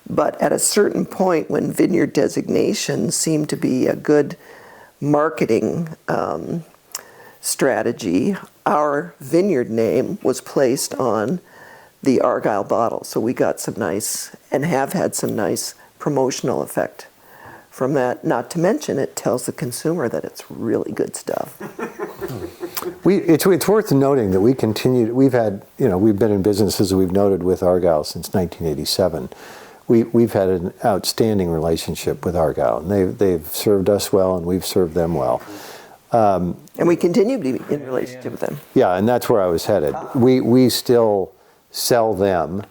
But at a certain point when vineyard designation seemed to be a good marketing strategy, our vineyard name was placed on the Argyle bottle. So we got some nice, and have had some nice promotional effect from that. Not to mention, it tells the consumer that it's really good stuff. It's worth noting that we've been in business, as we've noted, with Argyle since 1987. We've had an outstanding relationship with Argyle, and they've served us well, and we've served them well. And we continue to be in relationship with them. Yeah, and that's where I was headed. We still sell them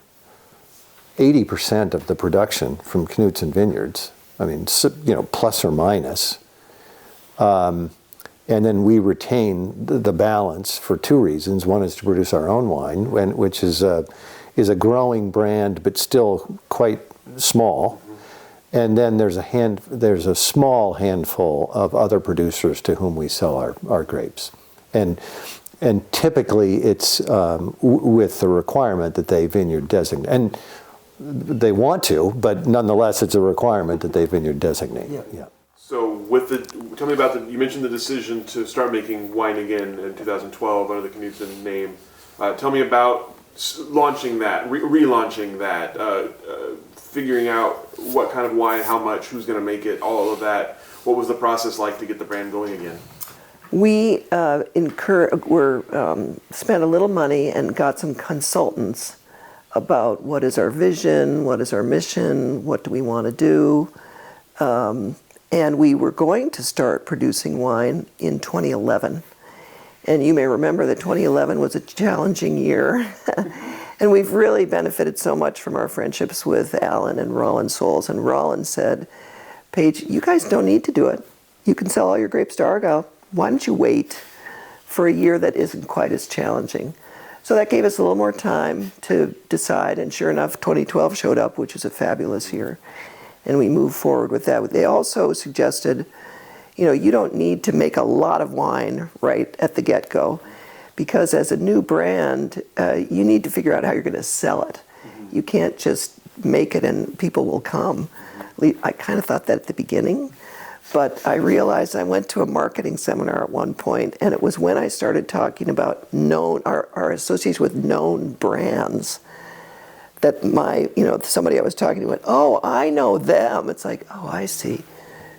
80% of the production from Knudsen Vineyards. I mean, plus or minus. And then we retain the balance for two reasons. One is to produce our own wine, which is a growing brand, but still quite small. And then there's a small handful of other producers to whom we sell our grapes. And typically it's with the requirement that they vineyard designate. And they want to, but nonetheless it's a requirement that they vineyard designate. Yeah. So tell me about you mentioned the decision to start making wine again in 2012 under the Knudsen name. Tell me about launching that, relaunching that, figuring out what kind of wine, how much, who's going to make it, all of that. What was the process like to get the brand going again? We spent a little money and got some consultants about what is our vision, what is our mission, what do we want to do. And we were going to start producing wine in 2011. And you may remember that 2011 was a challenging year. And we've really benefited so much from our friendships with Alan and Rollin Souls. And Rollin said, Paige, you guys don't need to do it. You can sell all your grapes to Argyle. Why don't you wait for a year that isn't quite as challenging? So that gave us a little more time to decide. And sure enough, 2012 showed up, which was a fabulous year. And we moved forward with that. They also suggested, you don't need to make a lot of wine right at the get-go, because as a new brand, you need to figure out how you're going to sell it. You can't just make it and people will come. I kind of thought that at the beginning, but I realized I went to a marketing seminar at one point, and it was when I started talking about our association with known brands, that somebody I was talking to went, oh, I know them. It's like, oh, I see.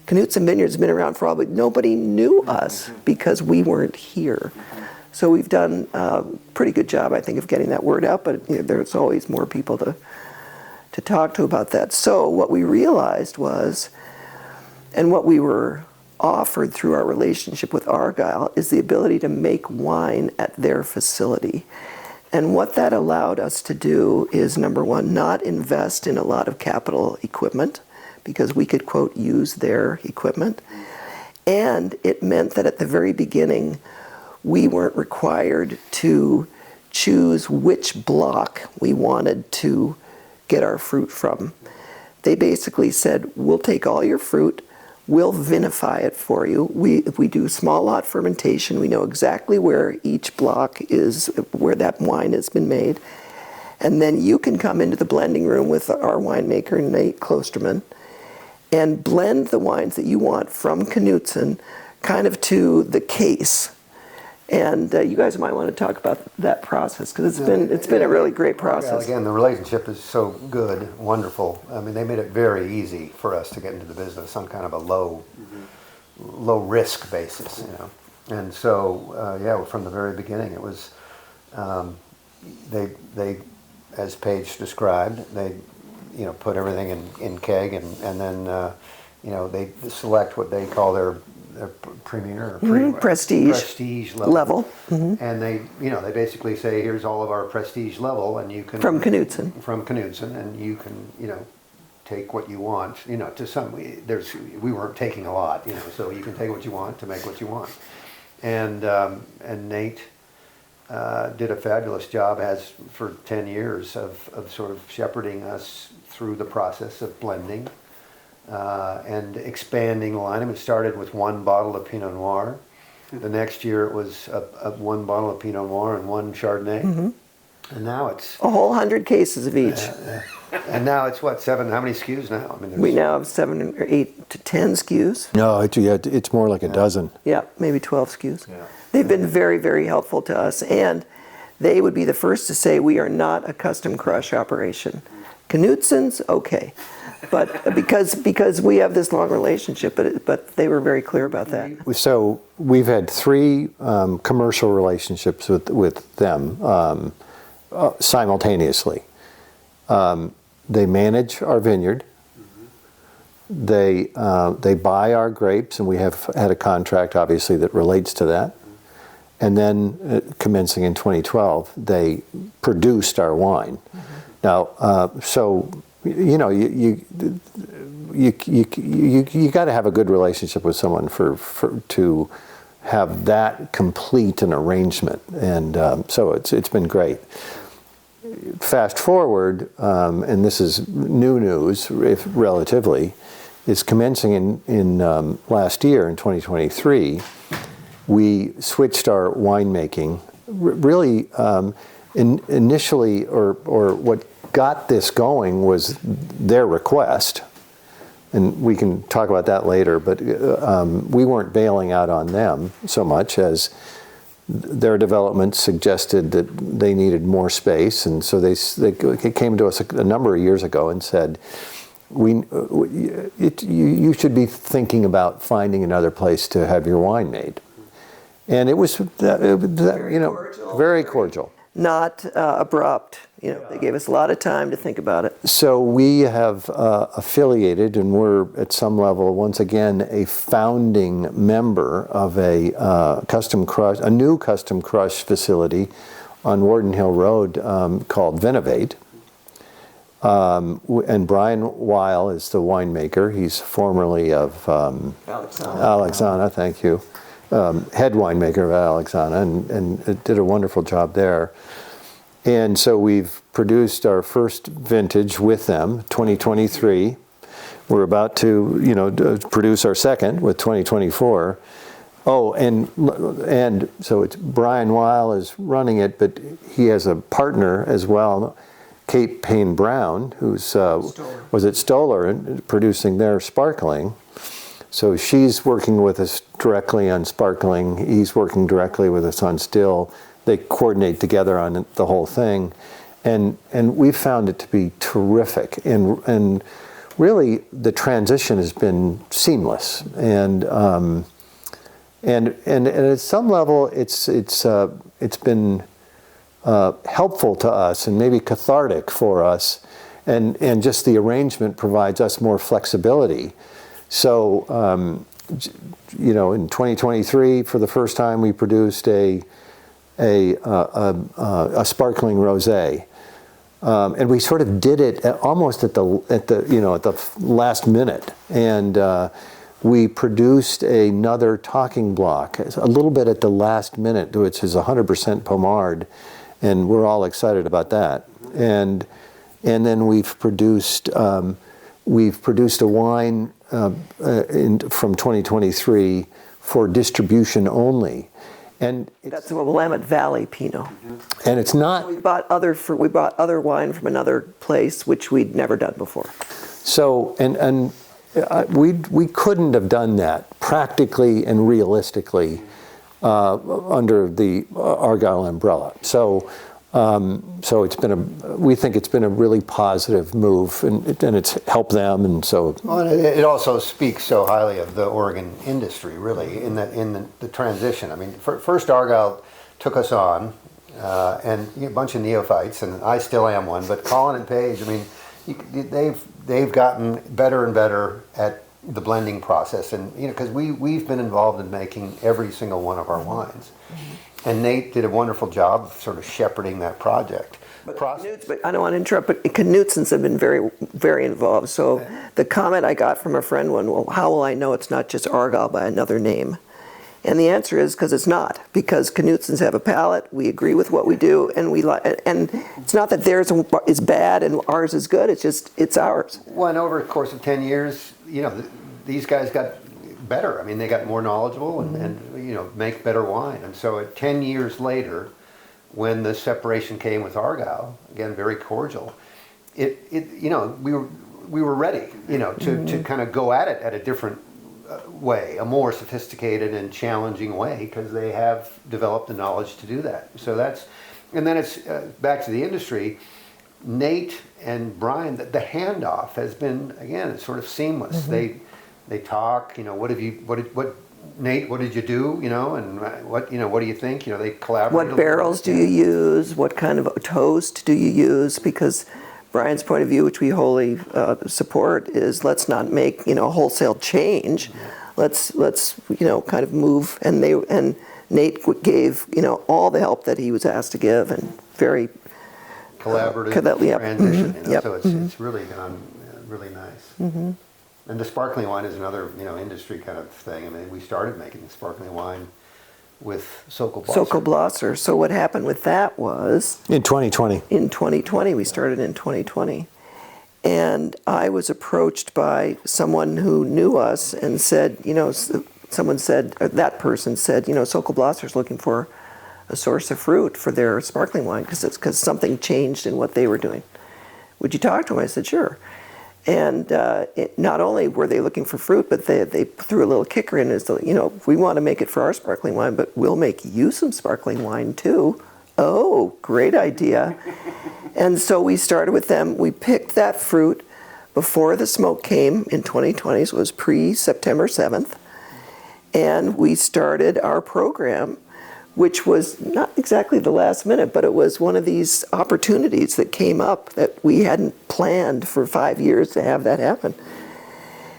Knudsen Vineyards has been around for all, but nobody knew us because we weren't here. So we've done a pretty good job, I think, of getting that word out, but there's always more people to talk to about that. So what we realized was, and what we were offered through our relationship with Argyle, is the ability to make wine at their facility. And what that allowed us to do is, number one, not invest in a lot of capital equipment, because we could, quote, use their equipment. And it meant that at the very beginning, we weren't required to choose which block we wanted to get our fruit from. They basically said, we'll take all your fruit, we'll vinify it for you. We do small lot fermentation. We know exactly where each block is, where that wine has been made. And then you can come into the blending room with our winemaker, Nate Klosterman, and blend the wines that you want from Knudsen kind of to the case. And you guys might want to talk about that process, because it's been a really great Well, process. again, the relationship is so good, wonderful. I mean, they made it very easy for us to get into the business on kind of a low risk basis, you know. And so, yeah, from the very beginning, it was, they, as Paige described, they, you know, put everything in keg, and then, you know, they select what they call their premier or prestige level. And they, you know, they basically say, here's all of our prestige level, and you can From Knudsen. And you can, you know, take what you want. You know, to some, we weren't taking a lot, you know, so you can take what you want to make what you want. And Nate did a fabulous job, as for 10 years of sort of shepherding us through the process of blending. And expanding the line. I mean, it started with one bottle of Pinot Noir. The next year it was one bottle of Pinot Noir and one Chardonnay. And now it's A whole 100 cases of each. and now it's what, 7? How many SKUs now? I mean, We now have 7 or 8 to 10 SKUs. No, it's more like a dozen. Yeah, maybe 12 SKUs. Yeah. They've been very, very helpful to us, and they would be the first to say we are not a custom crush operation. Knudsens, okay. But because we have this long relationship, but they were very clear about that. So we've had 3 commercial relationships with them simultaneously. They manage our vineyard. They buy our grapes, and we have had a contract, obviously, that relates to that. And then, commencing in 2012, they produced our wine. Now, so you know, you got to have a good relationship with someone for to have that complete an arrangement, and so it's been great. Fast forward, and this is new news, if relatively, is commencing in last year in 2023. We switched our winemaking. Really, initially, or what got this going was their request, and we can talk about that later, but we weren't bailing out on them so much as their development suggested that they needed more space, and so they came to us a number of years ago and said, you should be thinking about finding another place to have your wine made. And it was very cordial. Not abrupt. You know, they gave us a lot of time to think about it. So we have affiliated, and we're at some level once again a founding member of a new custom crush facility on Warden Hill Road called Vinovate. And Brian Weil is the winemaker. He's formerly of Alexana, thank you. Head winemaker of Alexana, and did a wonderful job there. And so we've produced our first vintage with them, 2023. We're about to, produce our second with 2024. Oh, and so it's Brian Weil is running it, but he has a partner as well, Kate Payne Brown, who's was at Stoller and producing their sparkling. So she's working with us directly on sparkling. He's working directly with us on still. They coordinate together on the whole thing, and we've found it to be terrific. And really, the transition has been seamless. And at some level, it's been helpful to us and maybe cathartic for us. And just the arrangement provides us more flexibility. So, in 2023, for the first time, we produced a sparkling rosé, and we sort of did it almost at the last minute, and we produced another talking block a little bit at the last minute, which is 100% Pommard, and we're all excited about that. And then we've produced a wine from 2023 for distribution only. And that's the Willamette Valley Pinot. And it's not. We bought other wine from another place, which we'd never done before. So we couldn't have done that practically and realistically under the Argyle umbrella. So we think it's been a really positive move, and it's helped them, and so. Well, and it also speaks so highly of the Oregon industry, really, in the transition. I mean, first Argyle took us on, and a bunch of neophytes, and I still am one. But Colin and Paige, I mean, they've gotten better and better at the blending process, and because we've been involved in making every single one of our wines. And Nate did a wonderful job of sort of shepherding that project. But I don't want to interrupt, but Knudsens have been very, very involved. So the comment I got from a friend well, how will I know it's not just Argyle by another name? And the answer is because it's not. Because Knudsens have a palate, we agree with what we do, and and it's not that theirs is bad and ours is good. It's just it's ours. Well, and over the course of 10 years, these guys got better. I mean, they got more knowledgeable and make better wine. And so 10 years later, when the separation came with Argyle, again, very cordial, we were ready, to kind of go at it at a different way, a more sophisticated and challenging way, because they have developed the knowledge to do that. So and then it's back to the industry. Nate and Brian, the handoff has been, again, it's sort of seamless. They talk, Nate, what did you do, and what do you think? They collaborate. What barrels do you use? What kind of toast do you use? Because Brian's point of view, which we wholly support, is let's not make, a wholesale change. Let's kind of move. And Nate gave, all the help that he was asked to give, and very collaborative transition. So it's really gone really nice. And the sparkling wine is another, industry kind of thing. I mean, we started making the sparkling wine with Sokol Blosser. So what happened with that was... In 2020. In 2020. We started in 2020. And I was approached by someone who knew us and said, that person said, Sokol Blosser's looking for a source of fruit for their sparkling wine because something changed in what they were doing. Would you talk to them? I said, sure. And not only were they looking for fruit, but they threw a little kicker in as we want to make it for our sparkling wine, but we'll make you some sparkling wine too. Oh, great idea. And so we started with them. We picked that fruit before the smoke came in 2020, so it was pre-September 7th. And we started our program, which was not exactly the last minute, but it was one of these opportunities that came up that we hadn't planned for 5 years to have that happen.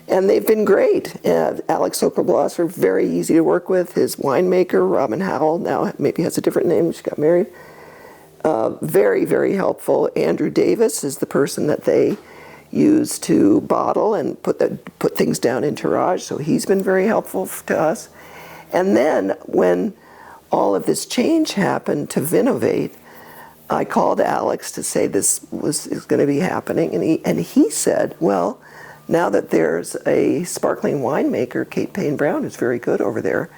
And they've been great. Alex Sokol-Blosser, very easy to work with. His winemaker, Robin Howell, now maybe has a different name, she got married. Very, very helpful. Andrew Davis is the person that they use to bottle and put things down in tirage, so he's been very helpful to us. And then when all of this change happened to Vinovate, I called Alex to say this is going to be happening, and he said, well, now that there's a sparkling winemaker, Kate Payne Brown, who's very good over there,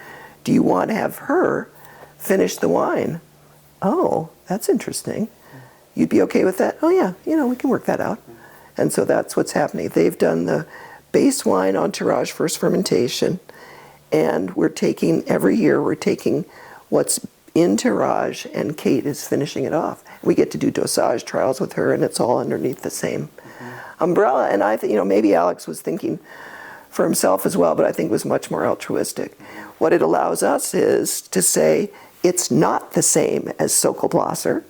do you want to have her finish the wine? Oh, that's interesting. You'd be okay with that? Oh yeah, we can work that out. And so that's what's happening. They've done the base wine on tirage first fermentation, and every year we're taking what's in tirage, and Kate is finishing it off. We get to do dosage trials with her, and it's all underneath the same umbrella. And I think, maybe Alex was thinking for himself as well, but I think it was much more altruistic. What it allows us is to say it's not the same as Sokol Blosser.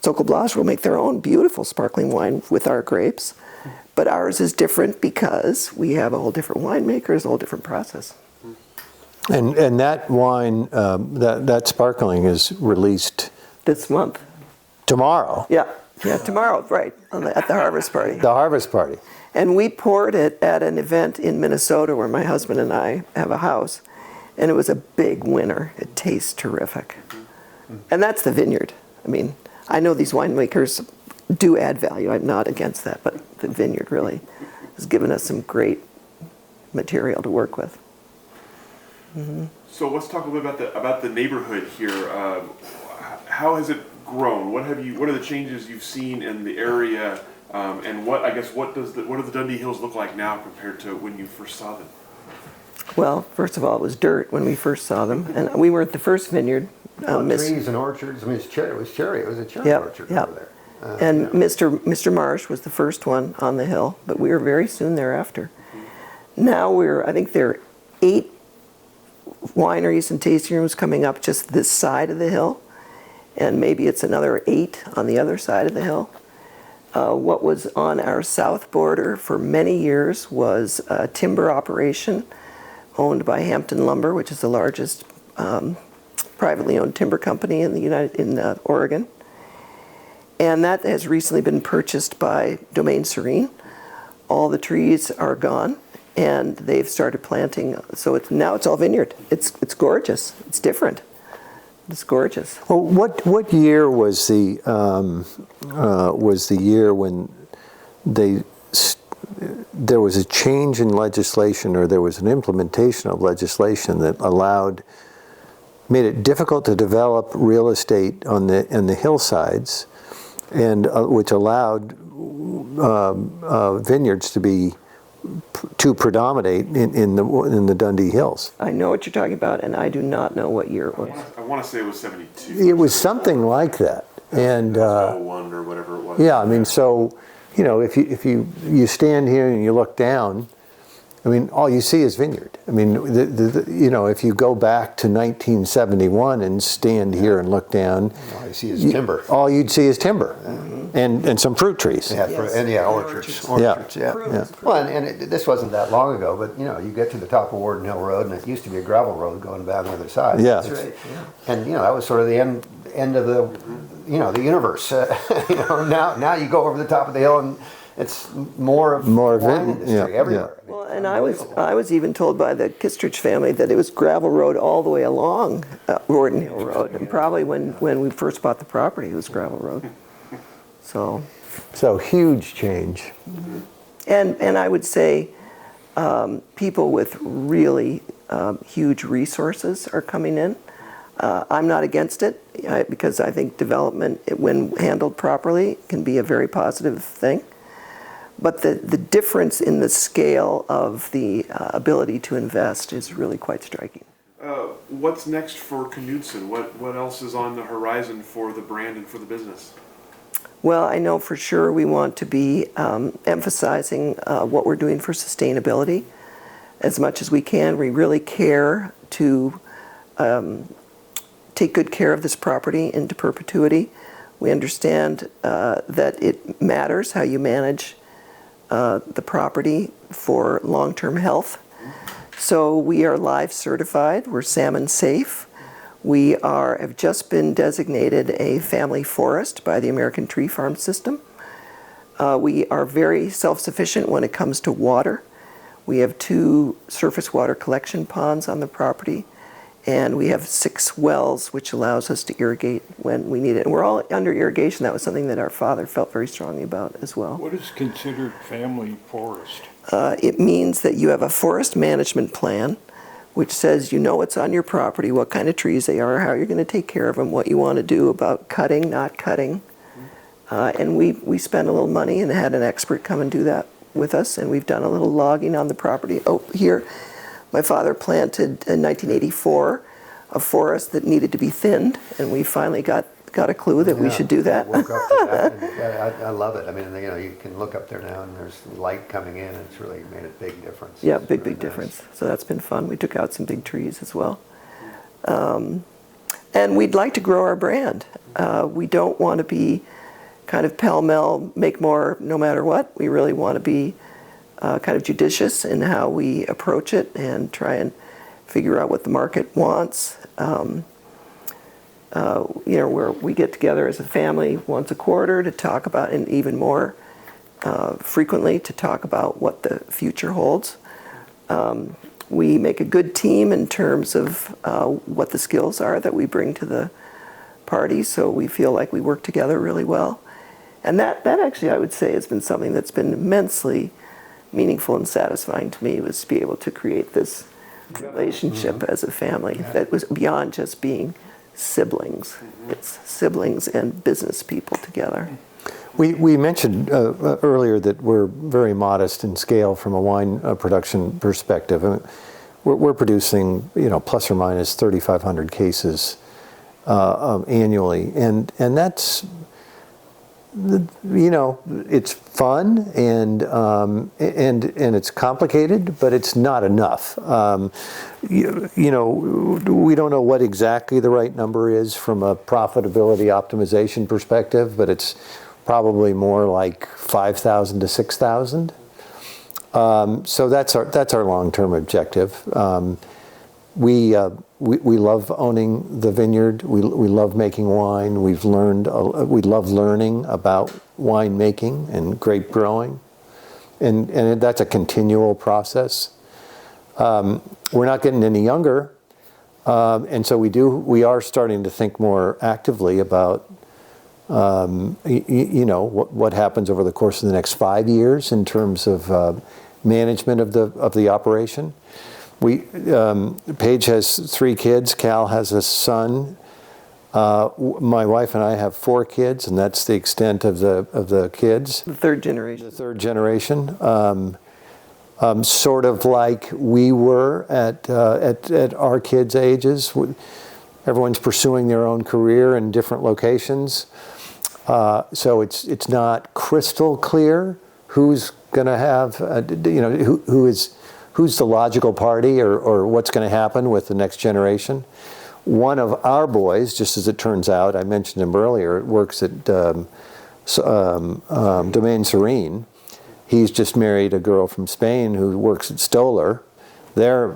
Sokol Blosser will make their own beautiful sparkling wine with our grapes, but ours is different because we have a whole different winemakers, a whole different process. And that wine, that sparkling is released this month. Tomorrow. Yeah, tomorrow, right, at the harvest party. The harvest party. And we poured it at an event in Minnesota where my husband and I have a house, and it was a big winner. It tastes terrific. And that's the vineyard. I mean, I know these winemakers do add value. I'm not against that, but the vineyard really has given us some great material to work with. So let's talk a little bit about the neighborhood here. How has it grown? What are the changes you've seen in the area, and what do the Dundee Hills look like now compared to when you first saw them? Well, first of all, it was dirt when we first saw them, and we weren't the first vineyard. Trees and orchards. I mean, it was cherry. It was a cherry Yep, orchard yep. over there. And Mr. Marsh was the first one on the hill, but we were very soon thereafter. Now I think there are 8 wineries and tasting rooms coming up just this side of the hill, and maybe it's another 8 on the other side of the hill. What was on our south border for many years was a timber operation owned by Hampton Lumber, which is the largest privately owned timber company in Oregon. And that has recently been purchased by Domaine Serene. All the trees are gone, and they've started planting. So now it's all vineyard. It's gorgeous. It's different. It's gorgeous. Well, what year was the year when there was a change in legislation, or there was an implementation of legislation that made it difficult to develop real estate in the hillsides, and which allowed vineyards to predominate in the Dundee Hills? I know what you're talking about, and I do not know what year it was. I want to say it was 72. It was something like that, and 01 or whatever it was. yeah, I mean, so if you stand here and you look down, I mean, all you see is vineyard. I mean, if you go back to 1971 and stand here and look down, All you see is timber. all you'd see is timber and some fruit trees. Yeah, Yes. orchards. Yeah. Orchards, yeah. Prunes. Well, this wasn't that long ago, but you get to the top of Warden Hill Road, and it used to be a gravel road going down the other side. Yeah. That's right, yeah. And that was sort of the end of the the universe. Now you go over the top of the hill, and it's more of wine industry yeah, everywhere. yeah. Well, and I was even told by the Kistrich family that it was gravel road all the way along Warden Hill Road, and probably when we first bought the property, it was gravel road. So huge change. and I would say people with really huge resources are coming in. I'm not against it because I think development, when handled properly, can be a very positive thing. But the difference in the scale of the ability to invest is really quite striking. What's next for Knudsen? What else is on the horizon for the brand and for the business? Well, I know for sure we want to be emphasizing what we're doing for sustainability as much as we can. We really care to take good care of this property into perpetuity. We understand that it matters how you manage the property for long-term health. So we are live certified. We're salmon safe. We have just been designated a family forest by the American Tree Farm System. We are very self-sufficient when it comes to water. We have 2 surface water collection ponds on the property, and we have 6 wells, which allows us to irrigate when we need it. And we're all under irrigation. That was something that our father felt very strongly about as well. What is considered family forest? It means that you have a forest management plan, which says what's on your property, what kind of trees they are, how you're going to take care of them, what you want to do about cutting, not cutting. And we spent a little money and had an expert come and do that with us, and we've done a little logging on the property. Oh, here, my father planted in 1984 a forest that needed to be thinned, and we finally got a clue that we should do that. I woke up to that, and I love it. I mean, you can look up there now, and there's light coming in, and it's really made a big difference. Yeah, It's big really nice. difference. So that's been fun. We took out some big trees as well. And we'd like to grow our brand. We don't want to be kind of pell-mell, make more no matter what. We really want to be kind of judicious in how we approach it and try and figure out what the market wants. Where we get together as a family once a quarter to talk about, and even more frequently to talk about what the future holds. We make a good team in terms of what the skills are that we bring to the party, so we feel like we work together really well. And that actually, I would say, has been something that's been immensely meaningful and satisfying to me, was to be able to create this relationship as a family that was beyond just being siblings. It's siblings and business people together. We mentioned earlier that we're very modest in scale from a wine production perspective. we're producing, plus or minus 3,500 cases annually, and that's, it's fun and it's complicated, but it's not enough. We don't know what exactly the right number is from a profitability optimization perspective, but it's probably more like 5,000 to 6,000. So that's our long-term objective. We love owning the vineyard. We love making wine. We love learning about winemaking and grape growing, and that's a continual process. We're not getting any younger, and so we are starting to think more actively about what happens over the course of the next 5 years in terms of management of the operation. Paige has 3 kids. Cal has a son. My wife and I have 4 kids, and that's the extent of the kids. The third generation. The third generation. Sort of like we were at our kids' ages. Everyone's pursuing their own career in different locations. So it's not crystal clear who's going to have, who's the logical party or what's going to happen with the next generation. One of our boys, just as it turns out, I mentioned him earlier, works at Domaine Serene. He's just married a girl from Spain who works at Stoller. They're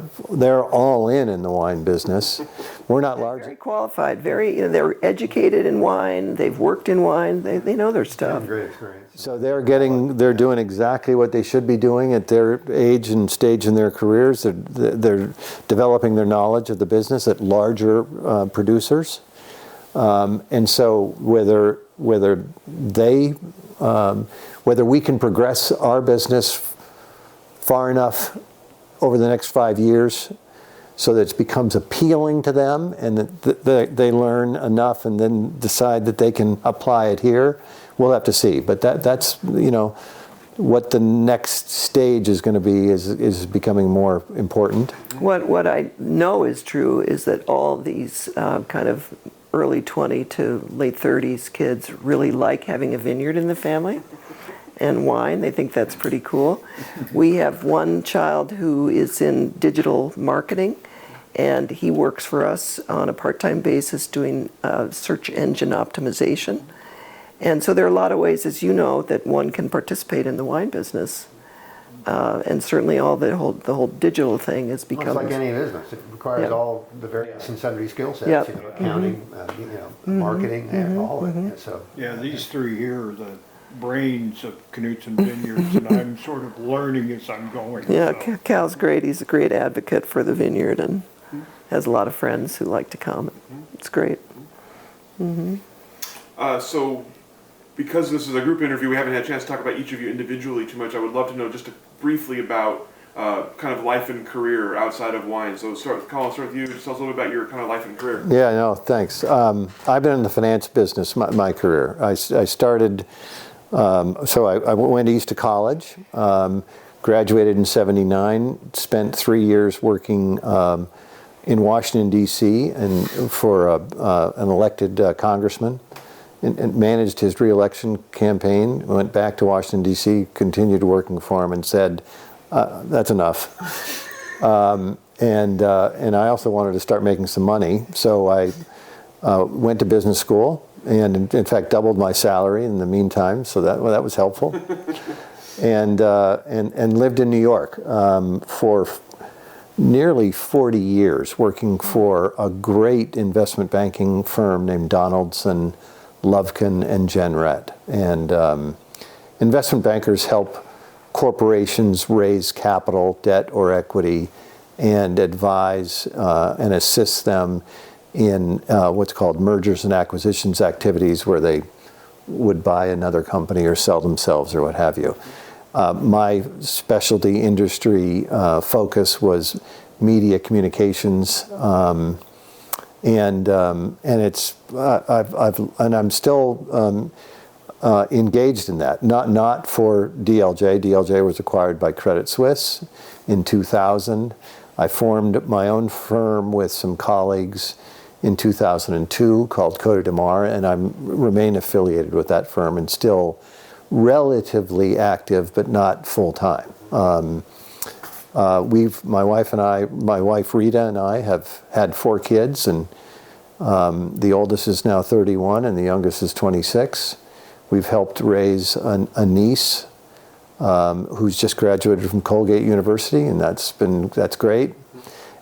all in the wine business. We're not large. Very qualified, they're educated in wine, they've worked in wine, they know their stuff. Great experience. So they're doing exactly what they should be doing at their age and stage in their careers. They're developing their knowledge of the business at larger producers. And so whether we can progress our business far enough over the next 5 years so that it becomes appealing to them and that they learn enough and then decide that they can apply it here, we'll have to see. But that's what the next stage is going to be is becoming more important. What I know is true is that all these kind of early 20 to late 30s kids really like having a vineyard in the family and wine. They think that's pretty cool. We have one child who is in digital marketing, and he works for us on a part-time basis doing search engine optimization. And so there are a lot of ways, as you know, that one can participate in the wine business. And certainly the whole digital thing is becoming... Well, it's like any business. It requires all the various and sundry skill sets, accounting, marketing, and all of it. So, Yeah, these 3 here are the brains of Knudsen Vineyards, and I'm sort of learning as I'm going. Yeah, so. Cal's great. He's a great advocate for the vineyard and has a lot of friends who like to come. It's great. So, because this is a group interview, we haven't had a chance to talk about each of you individually too much. I would love to know just briefly about kind of life and career outside of wine. So, Colin, start with you. Just tell us a little bit about your kind of life and career. Yeah, no, thanks. I've been in the finance business my career. I started, I went east to college, graduated in '79, spent 3 years working in Washington, D.C. and for an elected congressman. And managed his re-election campaign, went back to Washington, D.C., continued working for him and said, that's enough. And I also wanted to start making some money. So I went to business school and in fact doubled my salary in the meantime. So that was helpful. and lived in New York for nearly 40 years, working for a great investment banking firm named Donaldson, Lovekin, and Jenrette. And investment bankers help corporations raise capital, debt or equity, and advise and assist them in what's called mergers and acquisitions activities, where they would buy another company or sell themselves or what have you. My specialty industry focus was media communications, and it's I'm still engaged in that. Not for DLJ. DLJ was acquired by Credit Suisse in 2000. I formed my own firm with some colleagues in 2002 called Cote de Mar, and I remain affiliated with that firm and still relatively active, but not full-time. My wife Rita and I have had 4 kids, and the oldest is now 31 and the youngest is 26. We've helped raise a niece who's just graduated from Colgate University, and that's great.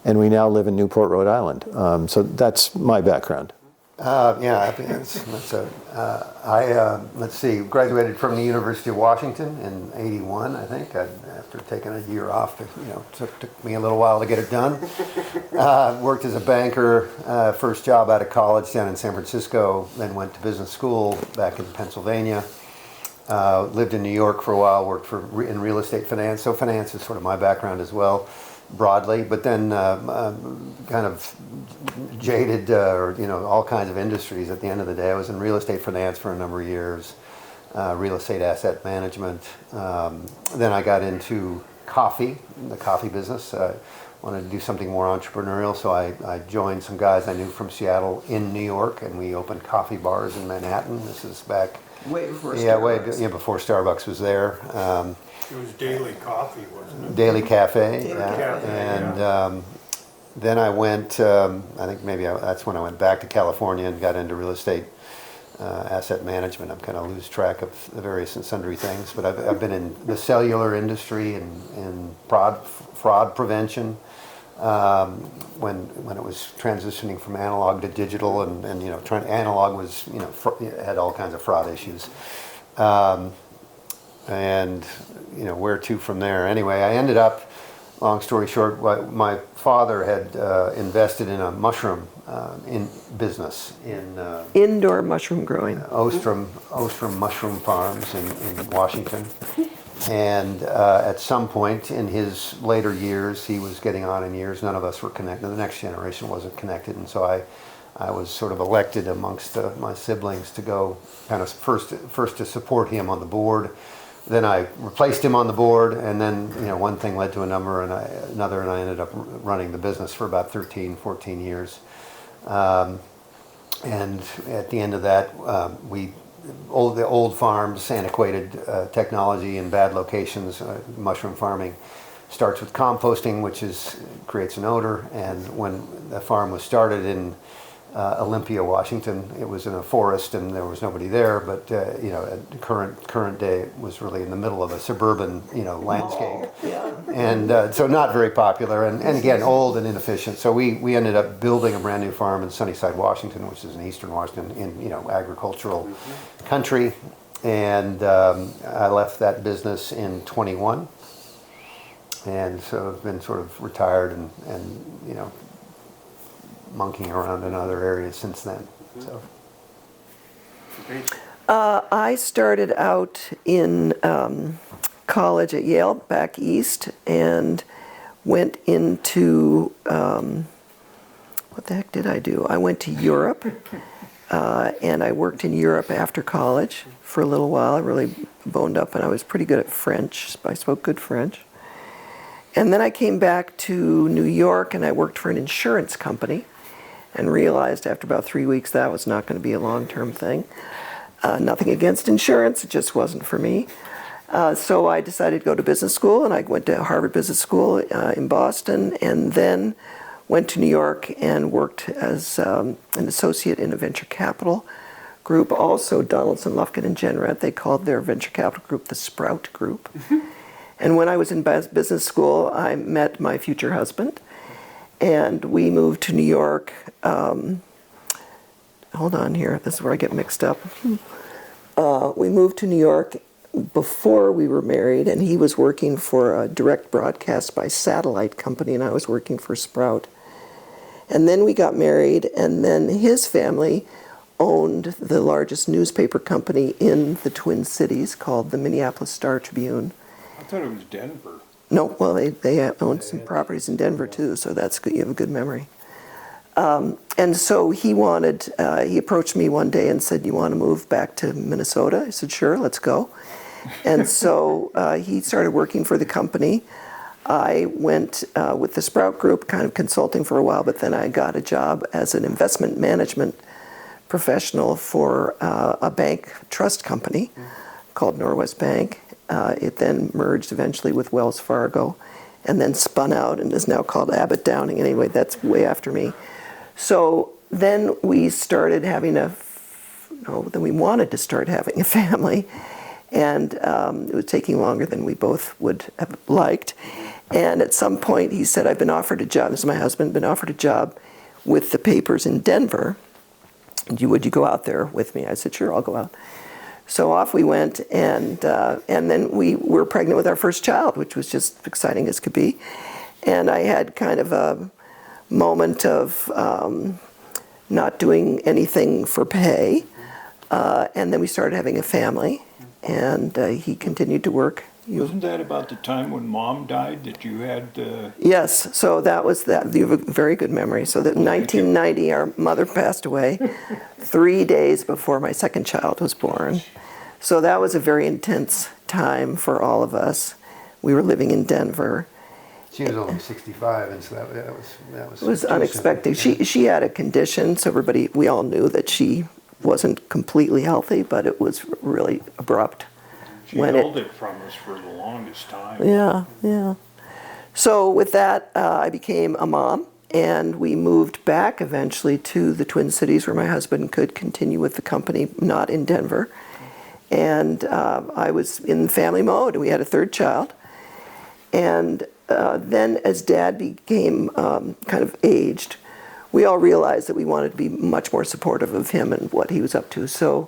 And we now live in Newport, Rhode Island. So that's my background. Let's see, graduated from the University of Washington in '81, I think, after taking a year off. Took me a little while to get it done. Worked as a banker, first job out of college down in San Francisco, then went to business school back in Pennsylvania. Lived in New York for a while, worked in real estate finance, so finance is sort of my background as well, broadly, but then kind of jaded, all kinds of industries at the end of the day. I was in real estate finance for a number of years, real estate asset management. Then I got into the coffee business. Wanted to do something more entrepreneurial, so I joined some guys I knew from Seattle in New York, and we opened coffee bars in Manhattan. This is back Way before Starbucks. before Starbucks was there. It was Daily Coffee, wasn't it? Daily Cafe. Daily Cafe, And then I went, I think that's when I went back to California and got into real estate asset management. I'm kind of lose track of the various and sundry things, but I've been in the cellular industry and fraud prevention when it was transitioning from analog to digital, and analog was had all kinds of fraud issues. And where to from there? Anyway, I ended up, long story short, my father had invested in a mushroom business in Indoor mushroom growing. Ostrom Mushroom Farms in Washington. And at some point in his later years, he was getting on in years. None of us were connected. The next generation wasn't connected, and so I was sort of elected amongst my siblings to go kind of first to support him on the board. Then I replaced him on the board, and then one thing led to another, and I ended up running the business for about 13, 14 years. And at the end of that, the old farms, antiquated technology in bad locations, mushroom farming starts with composting, which creates an odor. And when the farm was started in Olympia, Washington, it was in a forest and there was nobody there. But at current day, it was really in the middle of a suburban landscape, and so not very popular. And again, old and inefficient. So we ended up building a brand new farm in Sunnyside, Washington, which is in eastern Washington, in agricultural country. And I left that business in 21, and so I've been sort of retired and monkeying around in other areas since then. So. I started out in college at Yale, back east, and went into, what the heck did I do? I went to Europe, and I worked in Europe after college for a little while. I really boned up, and I was pretty good at French. I spoke good French. And then I came back to New York, and I worked for an insurance company, and realized after about 3 weeks that was not going to be a long-term thing. Nothing against insurance, it just wasn't for me. So I decided to go to business school, and I went to Harvard Business School in Boston, and then went to New York and worked as an associate in a venture capital group, also Donaldson, Lufkin, and Jenrette. They called their venture capital group the Sprout Group. And when I was in business school, I met my future husband, and we moved to New York. Hold on here, this is where I get mixed up. We moved to New York before we were married, and he was working for a direct broadcast by satellite company, and I was working for Sprout. And then we got married, and then his family owned the largest newspaper company in the Twin Cities called the Minneapolis Star-Tribune. I thought it was Denver. No, well, they owned some properties in Denver too, so that's good. You have a good memory. And so he approached me one day and said, "You want to move back to Minnesota?" I said, "Sure, let's go." And so he started working for the company. I went with the Sprout Group, kind of consulting for a while, but then I got a job as an investment management professional for a bank trust company called Norwest Bank. It then merged eventually with Wells Fargo and then spun out and is now called Abbott Downing. Anyway, that's way after me. So then we started having then we wanted to start having a family. And it was taking longer than we both would have liked. And at some point he said, I've been offered a job, this is my husband, been offered a job with the papers in Denver. Would you go out there with me? I said, sure, I'll go out. So off we went, and then we were pregnant with our first child, which was just exciting as could be. And I had kind of a moment of not doing anything for pay. And then we started having a family, and he continued to work. Wasn't that about the time when Mom died that you had? Yes, so that was that. You have a very good memory. So that in 1990, our mother passed away 3 days before my second child was born. So that was a very intense time for all of us. We were living in Denver. She was only 65, and so that was. It was unexpected. She had a condition, so we all knew that she wasn't completely healthy, but it was really abrupt. She held it from us for the longest time. Yeah. So with that, I became a mom, and we moved back eventually to the Twin Cities where my husband could continue with the company, not in Denver. And I was in family mode. We had a third child. And then as Dad became kind of aged, we all realized that we wanted to be much more supportive of him and what he was up to. So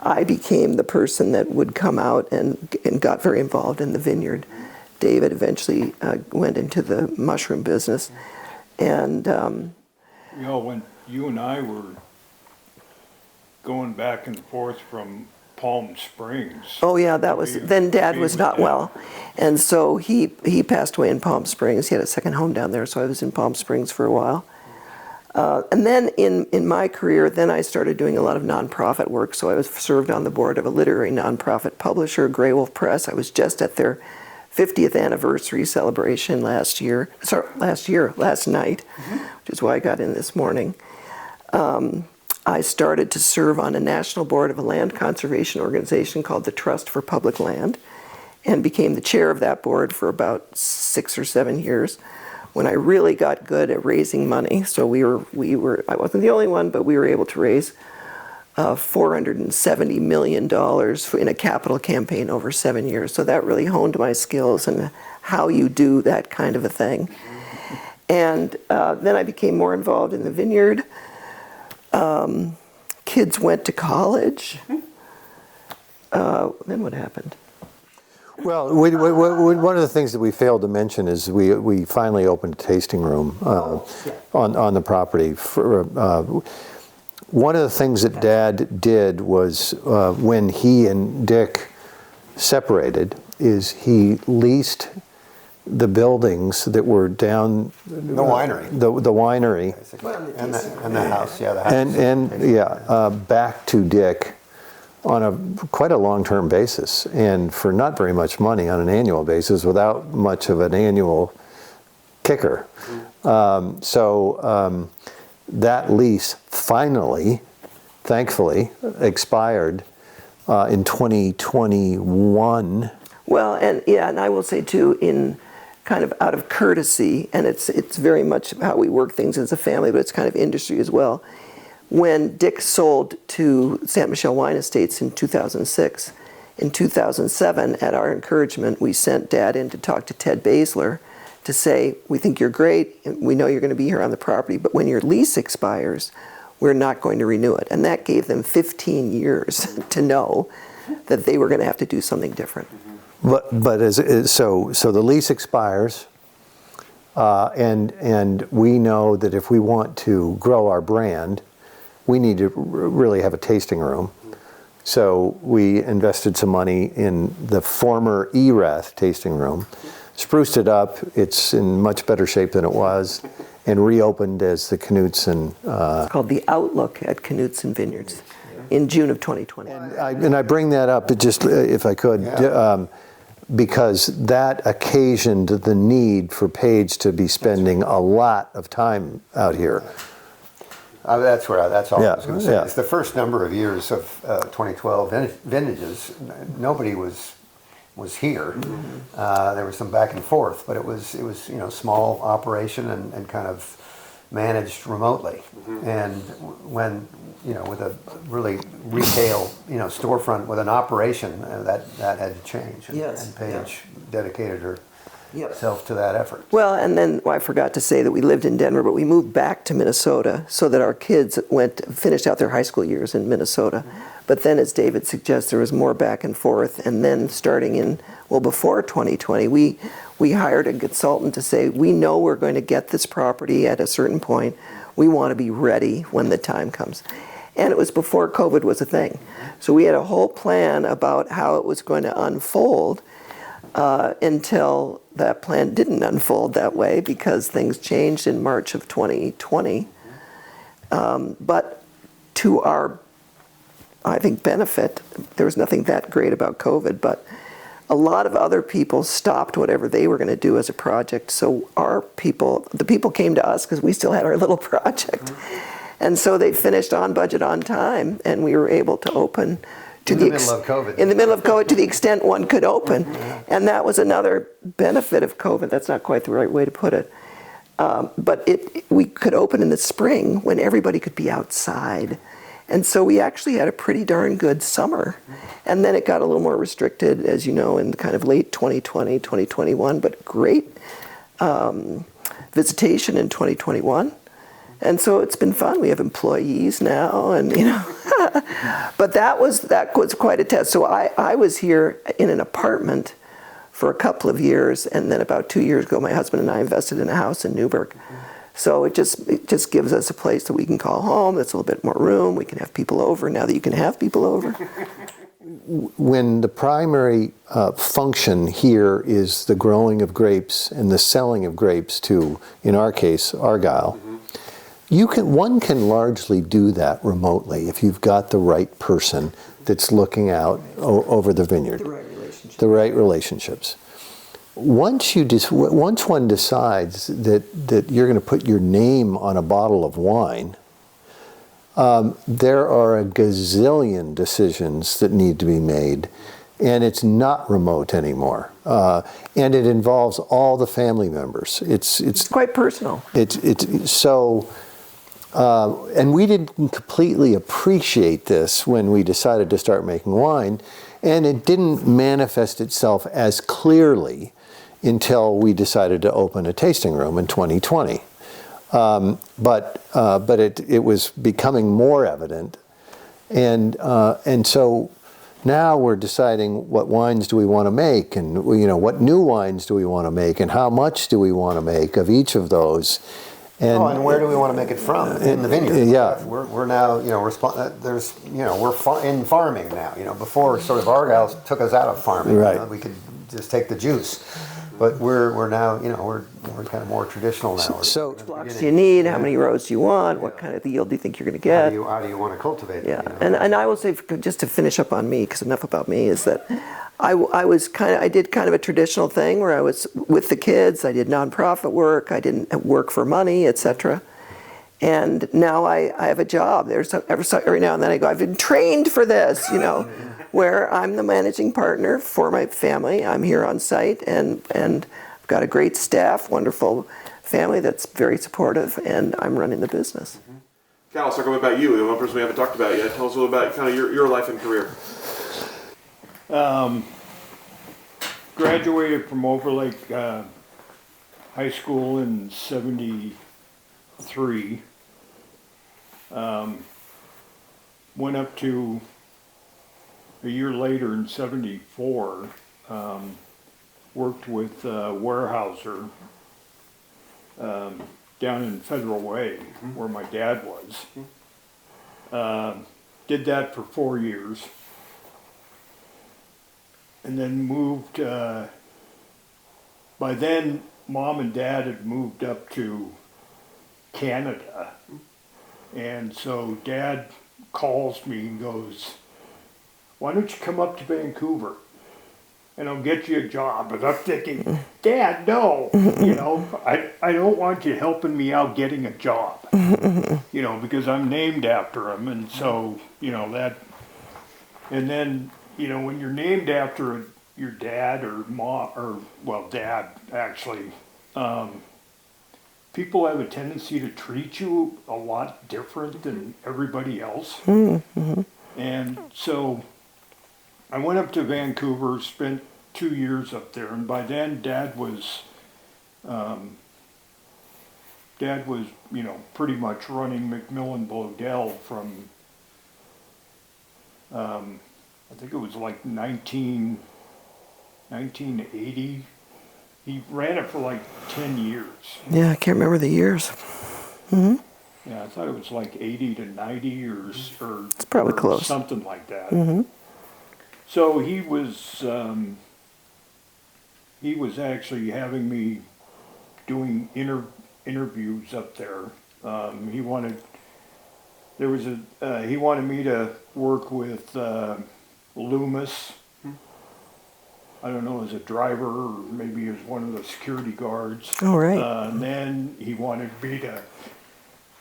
I became the person that would come out and got very involved in the vineyard. David eventually went into the mushroom business. And when you and I were going back and forth from Palm Springs. oh yeah, then Dad was not well. And so he passed away in Palm Springs. He had a second home down there, so I was in Palm Springs for a while. And then in my career, then I started doing a lot of nonprofit work. So I was served on the board of a literary nonprofit publisher, Grey Wolf Press. I was just at their 50th anniversary celebration last night, which is why I got in this morning. I started to serve on a national board of a land conservation organization called the Trust for Public Land, and became the chair of that board for about 6 or 7 years. When I really got good at raising money, so I wasn't the only one, but we were able to raise $470 million in a capital campaign over 7 years. So that really honed my skills and how you do that kind of a thing. And then I became more involved in the vineyard. Kids went to college. Then what happened? Well, one of the things that we failed to mention is we finally opened a tasting room on the property. One of the things that Dad did was when he and Dick separated is he leased the buildings that were down The winery. the winery, And the house, yeah, the house. back to Dick on quite a long-term basis, and for not very much money on an annual basis, without much of an annual kicker. That lease finally, thankfully, expired in 2021. Well, and I will say too, in kind of out of courtesy, and it's very much how we work things as a family, but it's kind of industry as well. When Dick sold to Saint Michel Wine Estates in 2006, in 2007, at our encouragement, we sent Dad in to talk to Ted Basler to say, we think you're great, we know you're going to be here on the property, but when your lease expires, we're not going to renew it. And that gave them 15 years to know that they were going to have to do something different. But so the lease expires, and we know that if we want to grow our brand, we need to really have a tasting room. So we invested some money in the former Erath tasting room, spruced it up. It's in much better shape than it was, and reopened as the Knudsen. It's called The Outlook at Knudsen Vineyards in June of 2020. And I bring that up just if I could. Yeah. because that occasioned the need for Paige to be spending a lot of time out here. That's all I was going to say. Yeah. It's the first number of years of 2012 vintages. Nobody was here. There was some back and forth, but it was small operation and kind of managed remotely. And when with a really retail storefront with an operation, that had to change. And Paige dedicated herself to that effort. Well, and then I forgot to say that we lived in Denver, but we moved back to Minnesota so that our kids finished out their high school years in Minnesota. But then, as David suggests, there was more back and forth. And then starting before 2020, we hired a consultant to say, we know we're going to get this property at a certain point. We want to be ready when the time comes. And it was before COVID was a thing. So we had a whole plan about how it was going to unfold until that plan didn't unfold that way because things changed in March of 2020. But to our, I think, benefit, there was nothing that great about COVID, but a lot of other people stopped whatever they were going to do as a project. So the people came to us because we still had our little project. And so they finished on budget, on time, and we were able to open In the middle of COVID. In the middle of COVID, to the extent one could open. And that was another benefit of COVID. That's not quite the right way to put it. But we could open in the spring when everybody could be outside. And so we actually had a pretty darn good summer. And then it got a little more restricted, as you know, in kind of late 2020, 2021, but great visitation in 2021. And so it's been fun. We have employees now, and but that was quite a test. So I was here in an apartment for a couple of years, and then about 2 years ago, my husband and I invested in a house in Newburgh. So it just gives us a place that we can call home. That's a little bit more room. We can have people over now that you can have people over. When the primary function here is the growing of grapes and the selling of grapes to, in our case, Argyle. One can largely do that remotely if you've got the right person that's looking out over the vineyard. The right relationships. Once one decides that you're going to put your name on a bottle of wine, there are a gazillion decisions that need to be made, and it's not remote anymore. And it involves all the family members. It's quite personal. It's so. And we didn't completely appreciate this when we decided to start making wine, and it didn't manifest itself as clearly until we decided to open a tasting room in 2020. But it was becoming more evident, and so now we're deciding what wines do we want to make, and what new wines do we want to make, and how much do we want to make of each of those. And where do we want to make it from? In the vineyard. Yeah, we're now we're in farming now. Before sort of Argyle took us out of farming. Right. We could just take the juice, but we're now we're kind of more traditional now. So Which blocks do you need? How many rows do you want? What kind of yield do you think you're going to get? How do you want to cultivate it? Yeah, and I will say, just to finish up on me, because enough about me, is that I did kind of a traditional thing where I was with the kids. I did nonprofit work. I didn't work for money, etc. And now I have a job. There's every now and then I go, I've been trained for this, where I'm the managing partner for my family. I'm here on site, and I've got a great staff, wonderful family that's very supportive, and I'm running the business. Cal, let's talk about you, the one person we haven't talked about yet. Tell us a little about kind of your life and career. Graduated from Overlake High School in '73. Went up to a year later in '74. Worked with Weyerhaeuser down in Federal Way, where my dad was. Did that for 4 years. And then moved, by then Mom and Dad had moved up to Canada. And so Dad calls me and goes, why don't you come up to Vancouver? and I'll get you a job. And I'm thinking, Dad, no, you know, I don't want you helping me out getting a job, you know, because I'm named after him. And so, you know, that, and then, you know, when you're named after your dad or mom, or, well, dad, actually, people have a tendency to treat you a lot different than everybody else. And so I went up to Vancouver, spent 2 years up there, and by then Dad was, you know, pretty much running McMillan Bloedel from, I think it was like 1980. He ran it for like 10 years. Yeah, I can't remember the years. Yeah, I thought it was like 80 to 90 or It's probably close. Something like that. So he was actually having me doing interviews up there. He wanted me to work with Loomis. I don't know, as a driver or maybe as one of the security guards. Oh, right. And then he wanted me to.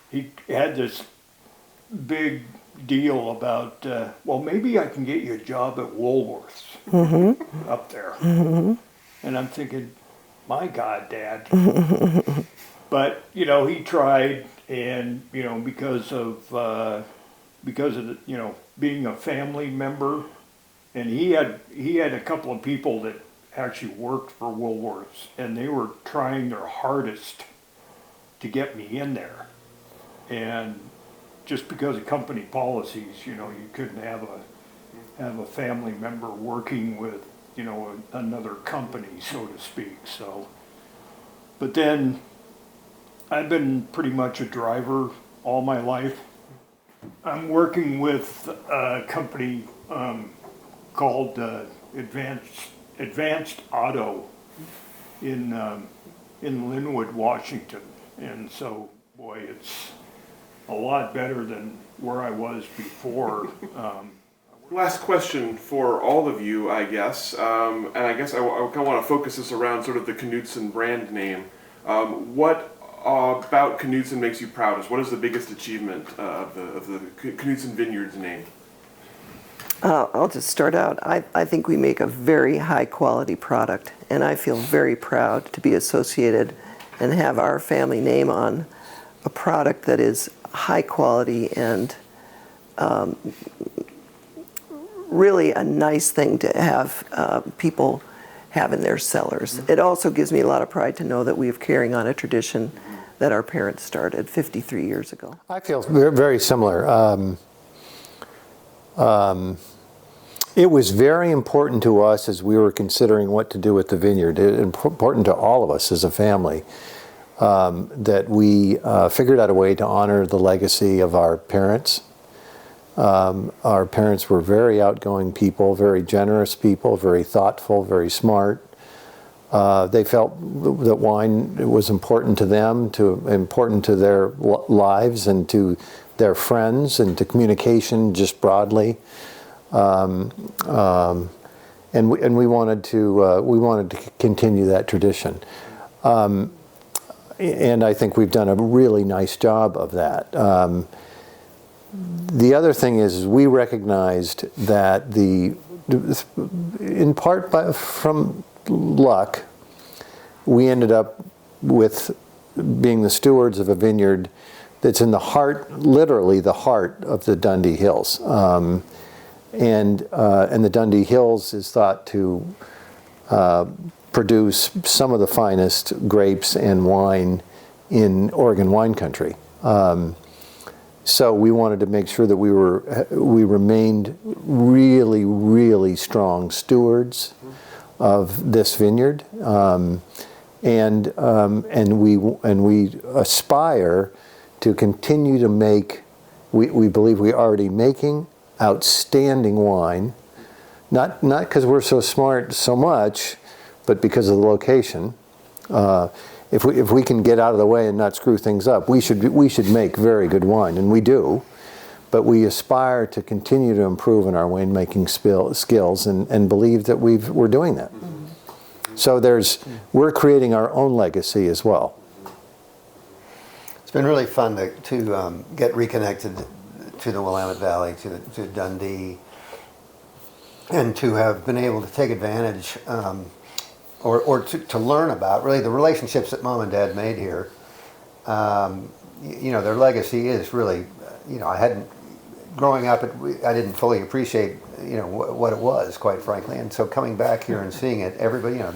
He had this big deal about, well, maybe I can get you a job at Woolworths up there. And I'm thinking, my God, Dad. But, you know, he tried, and, you know, because of the, you know, being a family member, and he had a couple of people that actually worked for Woolworths, and they were trying their hardest to get me in there. And just because of company policies, you know, you couldn't have a family member working with, you know, another company, so to speak. So, but then I've been pretty much a driver all my life. I'm working with a company called Advanced Auto in Linwood, Washington, and so boy, it's a lot better than where I was before. Last question for all of you, I guess, and I guess I kind of want to focus this around sort of the Knudsen brand name. What about Knudsen makes you proudest? What is the biggest achievement of the Knudsen Vineyards name? I'll just start out. I think we make a very high quality product, and I feel very proud to be associated and have our family name on a product that is high quality and really a nice thing to have people have in their cellars. It also gives me a lot of pride to know that we are carrying on a tradition that our parents started 53 years ago. I feel very similar. It was very important to us as we were considering what to do with the vineyard, important to all of us as a family, that we figured out a way to honor the legacy of our parents. Our parents were very outgoing people, very generous people, very thoughtful, very smart. They felt that wine was important to them, important to their lives and to their friends and to communication just broadly. And we wanted to continue that tradition. And I think we've done a really nice job of that. The other thing is we recognized that in part from luck, we ended up with being the stewards of a vineyard that's in the heart, literally the heart of the Dundee Hills. And the Dundee Hills is thought to produce some of the finest grapes and wine in Oregon wine country. So we wanted to make sure that we remained really, really strong stewards of this vineyard, and we aspire to continue to make. We believe we are already making outstanding wine, not because we're so smart so much, but because of the location. If we can get out of the way and not screw things up, we should make very good wine, and we do. but we aspire to continue to improve in our winemaking skills and believe that we're doing that. So we're creating our own legacy as well. It's been really fun to get reconnected to the Willamette Valley, to Dundee, and to have been able to take advantage or to learn about really the relationships that Mom and Dad made here. You know, their legacy is really, you know, growing up, I didn't fully appreciate, you know, what it was, quite frankly. And so coming back here and seeing it, everybody, you know,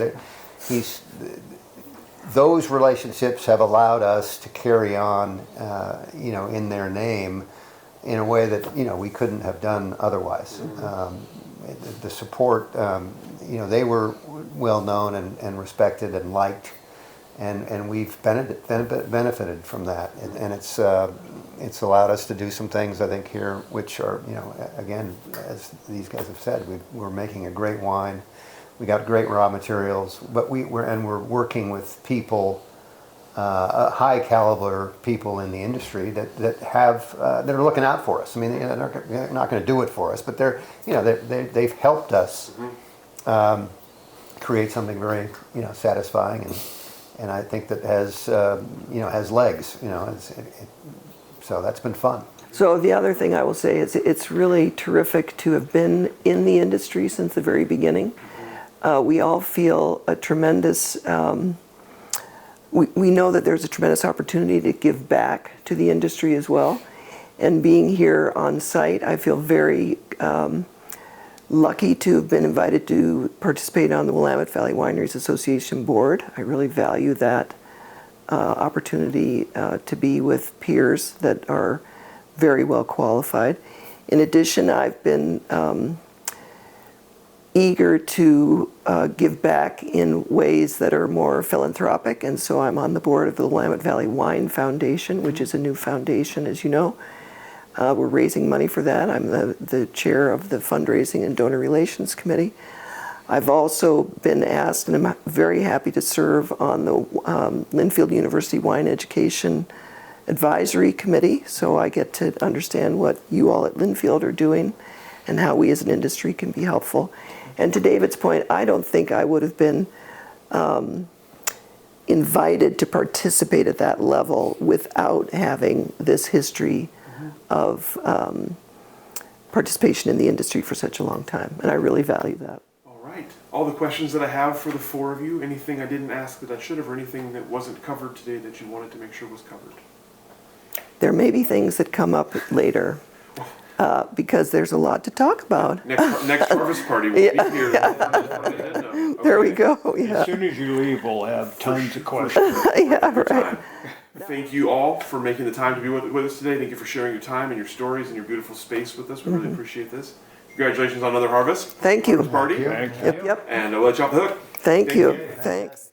those relationships have allowed us to carry on, you know, in their name in a way that, you know, we couldn't have done otherwise. The support, you know, they were well known and respected and liked, and we've benefited from that. And it's allowed us to do some things, I think, here, which are, you know, again, as these guys have said, we're making a great wine. We got great raw materials, but we're working with people, high caliber people in the industry that are looking out for us. I mean, they're not going to do it for us, but they've helped us create something very, you know, satisfying, and I think that has legs. You know, so that's been fun. So the other thing I will say is it's really terrific to have been in the industry since the very beginning. We all feel a tremendous, we know that there's a tremendous opportunity to give back to the industry as well. And being here on site, I feel very lucky to have been invited to participate on the Willamette Valley Wineries Association board. I really value that opportunity to be with peers that are very well qualified. In addition, I've been eager to give back in ways that are more philanthropic, and so I'm on the board of the Willamette Valley Wine Foundation, which is a new foundation, as you know. We're raising money for that. I'm the chair of the Fundraising and Donor Relations Committee. I've also been asked, and I'm very happy to serve on the Linfield University Wine Education Advisory Committee, so I get to understand what you all at Linfield are doing and how we as an industry can be helpful. And to David's point, I don't think I would have been invited to participate at that level without having this history of participation in the industry for such a long time, and I really value that. All right. All the questions that I have for the four of you, anything I didn't ask that I should have, or anything that wasn't covered today that you wanted to make sure was covered? There may be things that come up later because there's a lot to talk about. Next harvest party will be here. Okay. There we go. Yeah. As soon as you leave, we'll have tons of questions. Yeah, right. Thank you all for making the time to be with us today. Thank you for sharing your time and your stories and your beautiful space with us. We really appreciate this. Congratulations on another harvest. Thank you. Harvest party. Thank you. Yep. And I'll let you off the hook. Thank you. Thanks.